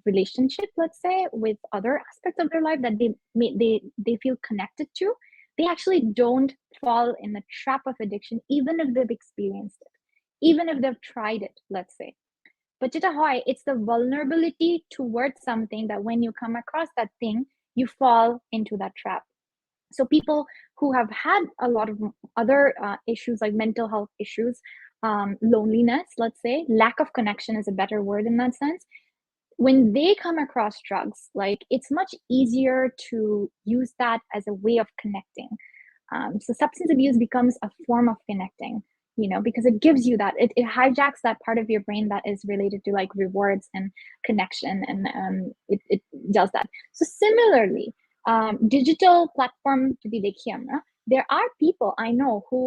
relationship, let's say, with other aspects of their life that they feel connected to, they actually don't fall in the trap of addiction, even if they've experienced it, even if they've tried it, let's say. But it's the vulnerability towards something that when you come across that thing, you fall into that trap. So people who have had a lot of other issues like mental health issues, loneliness, let's say, lack of connection is a better word in that sense. When they come across drugs, like it's much easier to use that as a way of connecting. So substance abuse becomes a form of connecting, because it gives you that, it hijacks that part of your brain that is related to like rewards and connection, and it does that. So similarly, digital platform to the camera, there are people I know who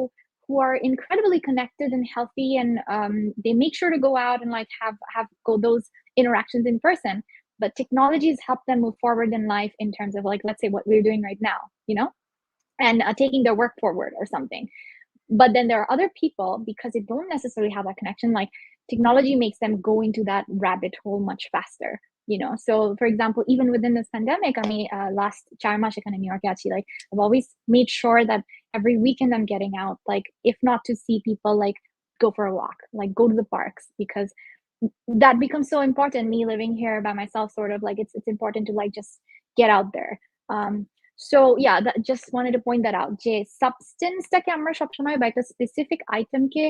are incredibly connected and healthy, and they make sure to go out and like have those interactions in person, but technologies help them move forward in life in terms of like, let's say what we're doing right now, and taking their work forward or something. But then there are other people, because they don't necessarily have that connection, like technology makes them go into that rabbit hole much faster. So for example, even within this pandemic, I mean, last 4 months in New York, actually, like I've always made sure that every weekend I'm getting out, like if not to see people, like go for a walk, like go to the parks, because that becomes so important. Me living here by myself, sort of like it's important to like just get out there. So yeah, that just wanted to point that out. যে সাবস্টেন্সটাকে আমরা সবসময় বা একটা specific আইটেমকে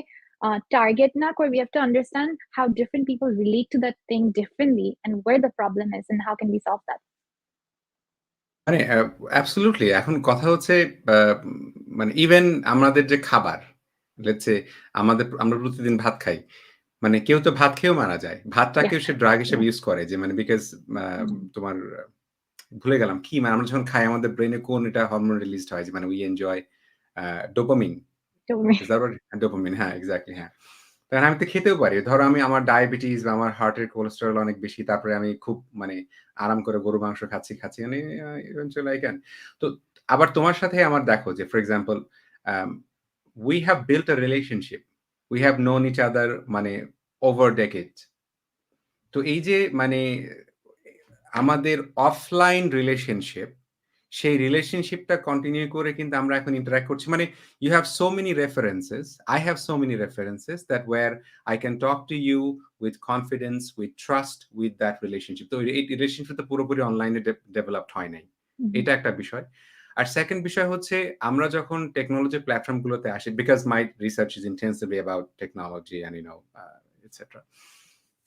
target না করে, we have to understand how different people relate to that thing differently and where the problem is and how can we solve that. Absolutely. এখন কথা হচ্ছে ইভেন আমাদের যে খাবার, লেটস সে আমরা প্রতিদিন ভাত খাই, কেউ তো ভাত খেয়েও মারা যায়। ভাতটাকেও সে ড্রাগ হিসেবে ইউজ করে, যে বিকজ তোমার ভুলে গেলাম কি, আমরা যখন খাই আমাদের ব্রেনে কোন এটা হরমোন রিলিজড হয়, যে উই এনজয় ডোপামিন। ডোপামিন, হ্যাঁ, এক্স্যাক্টলি, হ্যাঁ। তখন আমি তো খেতেও পারি। ধরো আমার ডায়াবেটিস বা আমার হার্টের কোলেস্টেরল অনেক বেশি, তারপরে আমি খুব আরাম করে গরু মাংস খাচ্ছি ইভেনচুয়ালি আই ক্যান। তো আবার তোমার সাথে আমার দেখো যে for example we have built a relationship we have known each other মানে over decades. তো এই যে মানে আমাদের অফলাইন রিলেশনশিপ, সেই রিলেশনশিপটা কন্টিনিউ করে কিন্তু আমরা এখন ইন্টারেক্ট করছি। মানে you have so many references, I have so many references that where I can talk to you with confidence, with trust, with that relationship. তো এই রিলেশনশিপটা পুরোপুরি অনলাইনে ডেভেলপড হয় নাই। Mhm. এটা একটা বিষয়। আর সেকেন্ড বিষয় হচ্ছে আমরা যখন টেকনোলজি প্ল্যাটফর্ম গুলোতে আসি, because my research is intensively about technology and etcetera.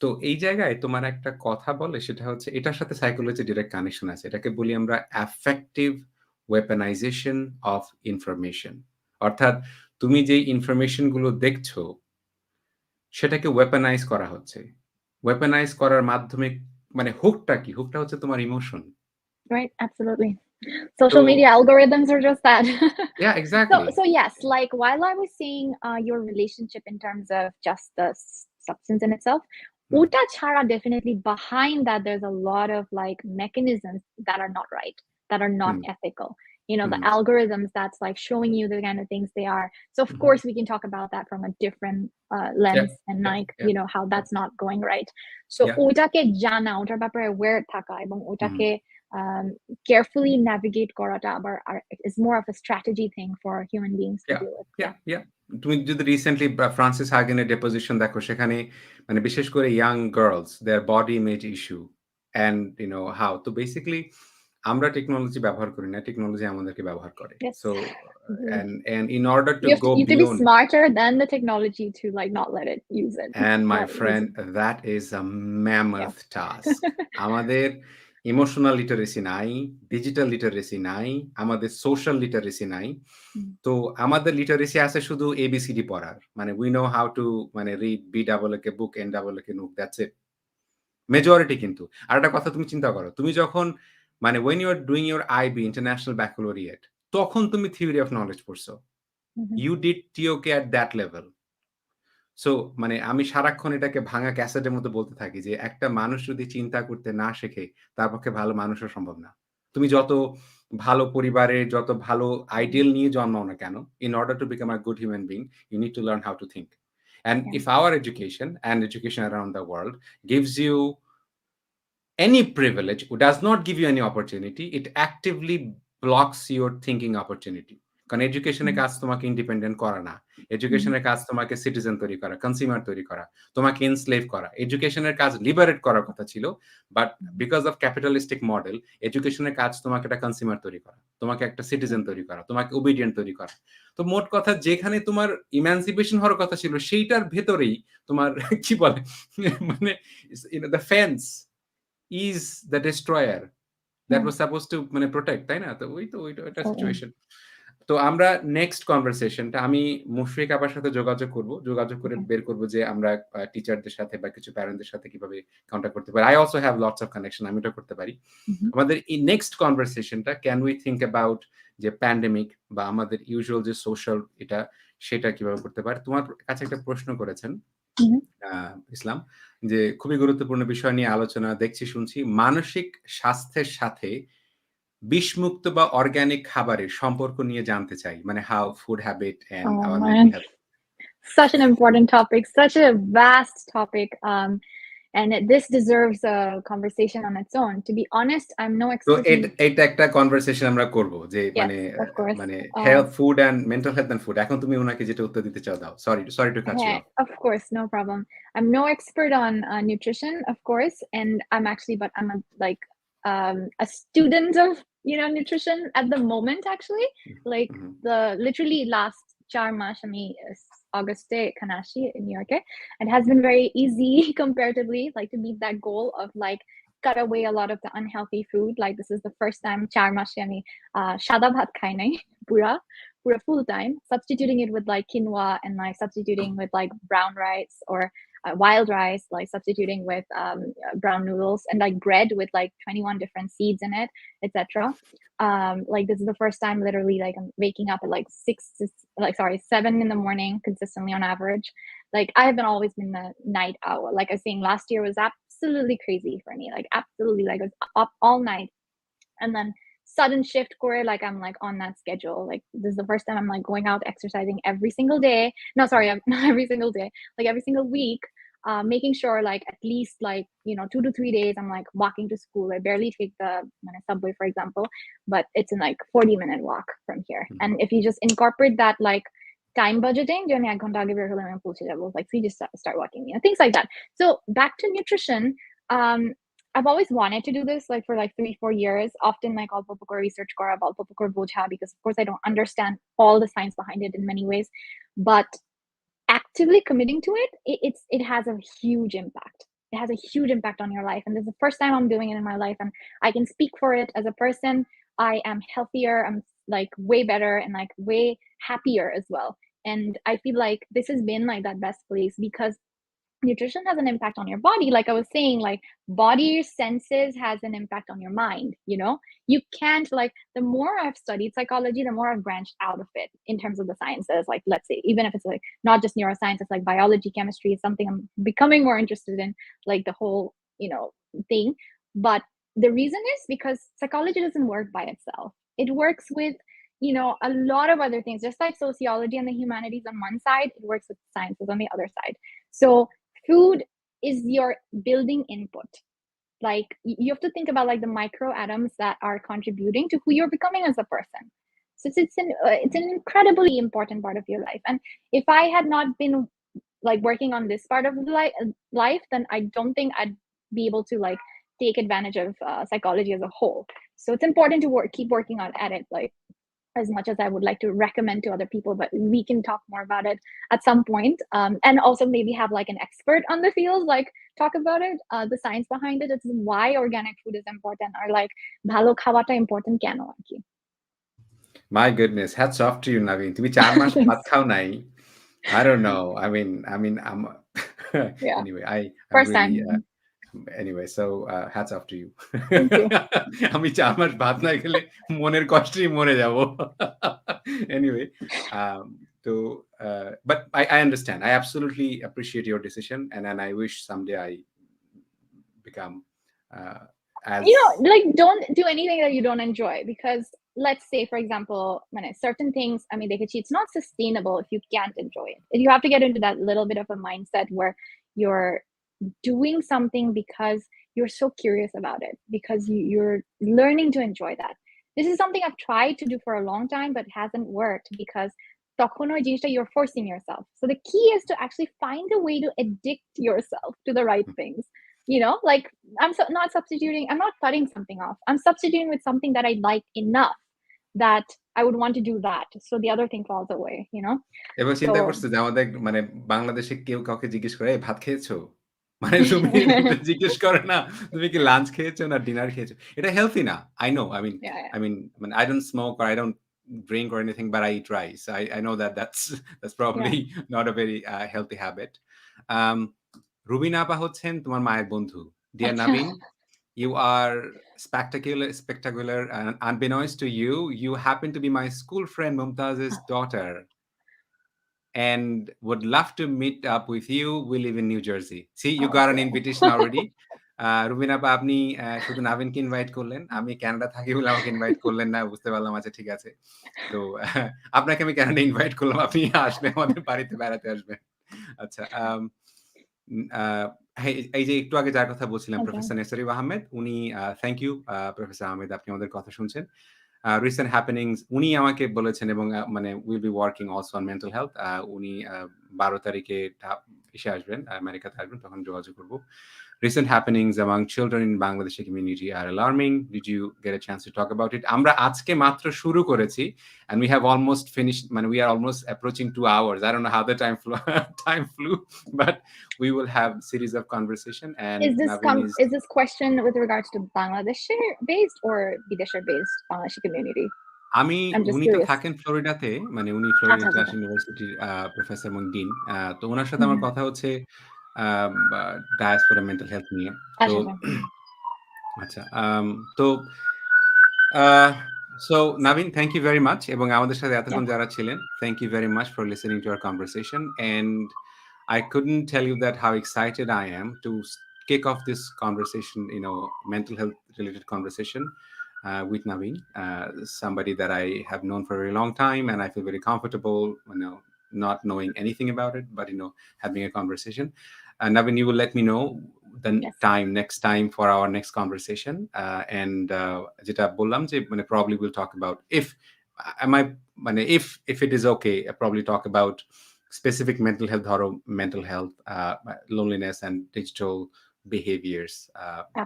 তো এই জায়গায় তোমার একটা কথা বলে, সেটা হচ্ছে এটার সাথে সাইকোলজি ডিরেক্ট কানেকশন আছে। এটাকে বলি আমরা অ্যাফেক্টিভ ওয়েপনাইজেশন অফ ইনফরমেশন। অর্থাৎ তুমি যেই ইনফরমেশন গুলো দেখছো সেটাকে ওয়েপনাইজ করা হচ্ছে। ওয়েপনাইজ করার মাধ্যমে মানে হুকটা কি? হুকটা হচ্ছে তোমার ইমোশন। Right, absolutely. তো Social media algorithms are just that. Yeah exactly. So yes, like while I was saying your relationship in terms of just the substance in itself, hmm, uta chara definitely behind that there's a lot of like mechanisms that are not right, that are not hmm, ethical. You know, hmm, the algorithms that's like showing you the kind of things they are. So of hmm. course we can talk about that from a different yeah, lens and yeah, like, yeah, you know, how yeah, that's not going right. So ইয়া। ওটাকে জানা, ওটার ব্যাপারে aware থাকা এবং হুম। ওটাকে carefully navigate করাটা আবার is more of a strategy thing for human beings to yeah, deal with. Yeah, Yeah. ইয়া। তুমি যদি রিসেন্টলি ফ্রান্সিস হাগেনের ডেপোজিশন দেখো, সেখানে মানে বিশেষ করে young girls there body image issue and how তো বেসিক্যালি আমরা টেকনোলজি ব্যবহার করি না, টেকনোলজি আমাদেরকে ব্যবহার করে। Yes. So Mhm. and in order to go You have to be beyond, smarter than the technology to like not let it use it. and my Use friend, it. that is a Yeah. mammoth task. আমাদের emotional literacy নাই, digital literacy নাই, আমাদের social literacy নাই। Mm. তো আমাদের literacy আছে শুধু ABCD পড়ার। মানে we know how to মানে read B double A book, N double A book, that's it. Majority কিন্তু। আরেকটা কথা তুমি চিন্তা করো। তুমি যখন মানে when you are doing your IB, International Baccalaureate, তখন তুমি থিওরি অফ নলেজ পড়ছো। Mhm. You did TOK at that level. So মানে আমি সারাক্ষণ এটাকে ভাঙা ক্যাসেটের মতো বলতে থাকি যে, একটা মানুষ যদি চিন্তা করতে না শেখে, তার পক্ষে ভালো মানুষ হওয়া সম্ভব না। তুমি যত ভালো পরিবারে, যত ভালো Mm. আইডিয়াল নিয়ে জন্মাও না কেন, in order to become a good human being, you need to learn how to think. And Yeah. if our education and education around the world gives you any privilege, does not give you any opportunity, it actively blocks your thinking opportunity. কারণ এডুকেশনের Mm. কাজ তোমাকে independent করা না। Mhm. এডুকেশনের কাজ তোমাকে citizen তৈরি করা, কনজিউমার তৈরি করা, তোমাকে এনস্লেভ করা। এডুকেশনের কাজ লিবারেট করার কথা ছিল। But Mhm. Because of capitalistic model, এডুকেশনের কাজ তোমাকে একটা কনজিউমার তৈরি করা, তোমাকে একটা Yeah. সিটিজেন তৈরি করা, তোমাকে ওবিডিয়েন্ট তৈরি করা। তো মোট কথা যেখানে তোমার ইমানসিপেশন হওয়ার কথা ছিল, সেইটার ভেতরেই তোমার কি বলে মানে the fence is the destroyer that Yeah. was supposed to মানে protect, তাই না? তো ওই তো ওইটা একটা Absolutely. সিচুয়েশন। তো আমরা নেক্সট কনভারসেশনটা আমি মুশফিক আপার সাথে যোগাযোগ করব। যোগাযোগ করে Okay. বের করব যে আমরা টিচারদের সাথে বা কিছু প্যারেন্টদের সাথে কিভাবে কনট্যাক্ট করতে পারি। I also have lots of connection, আমি এটা করতে পারি। Mhm. আমাদের এই নেক্সট কনভারসেশনটা ক্যান উই থিংক অ্যাবাউট যে প্যান্ডেমিক বা আমাদের ইউজুয়াল যে সোশ্যাল এটা, সেটা কিভাবে করতে পারে। তোমার কাছে একটা প্রশ্ন করেছেন Mhm. ইসলাম, যে খুবই গুরুত্বপূর্ণ বিষয় নিয়ে আলোচনা দেখছি শুনছি। মানসিক স্বাস্থ্যের সাথে বিষমুক্ত বা অর্গানিক খাবারের সম্পর্ক নিয়ে জানতে চাই। মানে how food habit and Oh hour mental man, health. such an important topic, such a vast topic. And this deserves a conversation on its own. To be honest, I'm no তো এটা expertise. এটা একটা conversation আমরা করব যে Yes, মানে of course. মানে health, food and mental health and food. এখন তুমি উনাকে যেটা উত্তর দিতে চাও দাও। Sorry, sorry to cut you Hey, off. of course, no problem. I'm no expert on nutrition, of course, and but I'm a student of nutrition at the moment. Actually, like hmm, the literally last 4 months, I mean, August Kanashi in New York, it has been very easy comparatively, like to meet that goal of like cut away a lot of the unhealthy food. Like this is the first time 4 months, I mean, shada bhat khai nahi, pura for a full time, substituting it with like quinoa and like substituting with like brown rice or wild rice, like substituting with brown noodles and like bread with like 21 different seeds in it, etc. Like this is the first time literally like I'm waking up at like like sorry 7 in the morning consistently on average. Like I have been always been the night owl. Like I was saying, last year was absolutely crazy for me. Like absolutely, like I was up all night, and then sudden shift করে, like I'm like on that schedule. Like this is the first time I'm like going out exercising every sinsingle day. No, sorry, not every single day, like every single week. Making sure like at least like 2 to 3 days I'm like walking to school. I barely take the subway, for example, but it's in like 40-minute walk from here. And if you just incorporate that like time budgeting, like so you just start walking, things like that. So back to nutrition. I've always wanted to do this like for like 3-4 years, often like all research kora, because of course I don't understand all the science behind it in many ways, but actively committing to it has a huge impact. It has a huge impact on your life, and this is the first time I'm doing it in my life, and I can speak for it as a person. I am healthier, I'm like way better, and like way happier as well. And I feel like this has been like that best place because nutrition has an impact on your body. Like I was saying, like body senses has an impact on your mind. You can't, like, the more I've studied psychology, the more I've branched out of it in terms of the sciences. Like, let's say, even if it's like not just neuroscience, it's like biology, chemistry is something I'm becoming more interested in, like the whole thing. But the reason is because psychology doesn't work by itself. It works with a lot of other things. Just like sociology and the humanities on one side, it works with sciences on the other side. So food is your building input. Like you have to think about like the micro atoms that are contributing to who you're becoming as a person. So it's an incredibly important part of your life. And if I had not been like working on this part of life, then I don't think I'd be able to like take advantage of psychology as a whole. So it's important to keep working on at it, like as much as I would like to recommend to other people, but we can talk more about it at some point. And also maybe have like an expert on the field, like talk about it, the science behind it. It's why organic food is important, or like bhalo khawata important keno arki. My goodness, hats off to you, Navin. তুমি 4 মাস ভাত খাও নাই. I don't know. I'm Yeah, anyway, I'm first really time. anyway, so hats off to you. Thank you. আমি 4 মাস ভাত না খেলে মনের কষ্টেই মরে যাব. Anyway, so but I understand. I absolutely appreciate your decision, and I wish someday I become as like don't do anything that you don't enjoy, because let's say, for example, certain things, I mean, it's not sustainable if you can't enjoy it. You have to get into that little bit of a mindset where you're doing something because you're so curious about it, because you're learning to enjoy that. This is something I've tried to do for a long time, but hasn't worked because you're forcing yourself. So the key is to actually find a way to addict yourself to the right things. Like I'm not cutting something off. I'm substituting with something that I like enough that I would want to do that. So the other thing falls away, এবার চিন্তা So করছো যে আমাদের বাংলাদেশে কেউ কাউকে জিজ্ঞেস করে, "ভাত খেয়েছো?" তুমি এটা জিজ্ঞেস করে না, "তুমি কি লাঞ্চ খেয়েছো না ডিনার খেয়েছো?" এটা হেলথি না। I know. yeah, I don't smoke or I don't drink or anything, but I eat rice. I know that that's probably yeah. not a very healthy habit. Um, Rubina আপা হচ্ছেন তোমার মায়ের বন্ধু। Dear Acha. Navin, you are spectacular, and unbeknownst to you, you happen to be my school friend Mumtaz's daughter, and would love to meet up with you. We live in New Jersey. See, you got an Okay. invitation already. Rubina আপা, আপনি শুধু নাভিনকে invite করলেন, আমি Canada থাকি বলে আমাকে invite করলেন না, বুঝতে পারলাম। আচ্ছা, ঠিক আছে। তো আপনাকে আমি কানাডা ইনভাইট করলাম, আপনি আসলে আমাদের বাড়িতে বেড়াতে আসবেন। আচ্ছা, এই যে একটু আগে যার কথা বলছিলাম, Okay. প্রফেসর নেসারিব আহমেদ, উনি থ্যাংক ইউ প্রফেসর আহমেদ, আপনি আমাদের কথা শুনছেন। রিসেন্ট হ্যাপেনিংস উনি আমাকে বলেছেন, এবং will be working also on mental health. উনি 12 তারিখে এসে আসবেন, আমেরিকাতে আসবেন, তখন যোগাযোগ করব। Recent happenings among children in Bangladeshi community are alarming. Did you get a chance to talk about it? আমরা আজকে মাত্র শুরু করেছি, and we have almost finished. We are almost approaching 2 hours. I don't know how the time flew, but we will have series of conversation. And Navin Is this question with regards to Bangladesh based or Bidesha based Bangladeshi community? I'm just উনি তো curious. থাকেন ফ্লোরিডাতে, উনি Florida Acha, acha, international ইউনিভার্সিটির professor এবং dean. তো ওনার সাথে আমার কথা হচ্ছে ডায়াসপোরা মেন্টাল হেলথ নিয়ে। তো acha. আচ্ছা, তো so Navin, thank you very much, এবং আমাদের সাথে এতক্ষণ Yeah. যারা ছিলেন, thank you very much for listening to our conversation, and I couldn't tell you that how excited I am to kick off this conversation, mental health related conversation, with Navin, somebody that I have known for a very long time, and I feel very comfortable, not knowing anything about it, but having a conversation. Navin, you will let me know the Yes, next time for our next conversation. And যেটা বললাম যে probably we'll talk about if it is okay, I'll probably talk about specific mental health, ধরো mental health, loneliness and digital behaviors.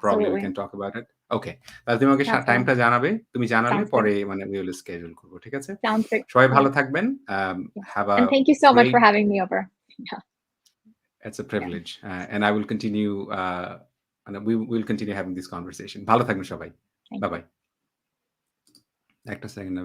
Probably we absolutely. can talk about it. Okay, তাহলে তুমি আমাকে Sounds good. টাইমটা জানাবে, তুমি জানালে Sounds good. পরে we will schedule করবো, ঠিক আছে? Sounds good. সবাই ভালো Yes, থাকবেন. yes. Have a And thank you so much for great. having me over. Yeah, It's a yeah. privilege, and I will continue. And we will continue having this conversation. ভালো থাকবেন সবাই. Thank Bye you. bye. একটা second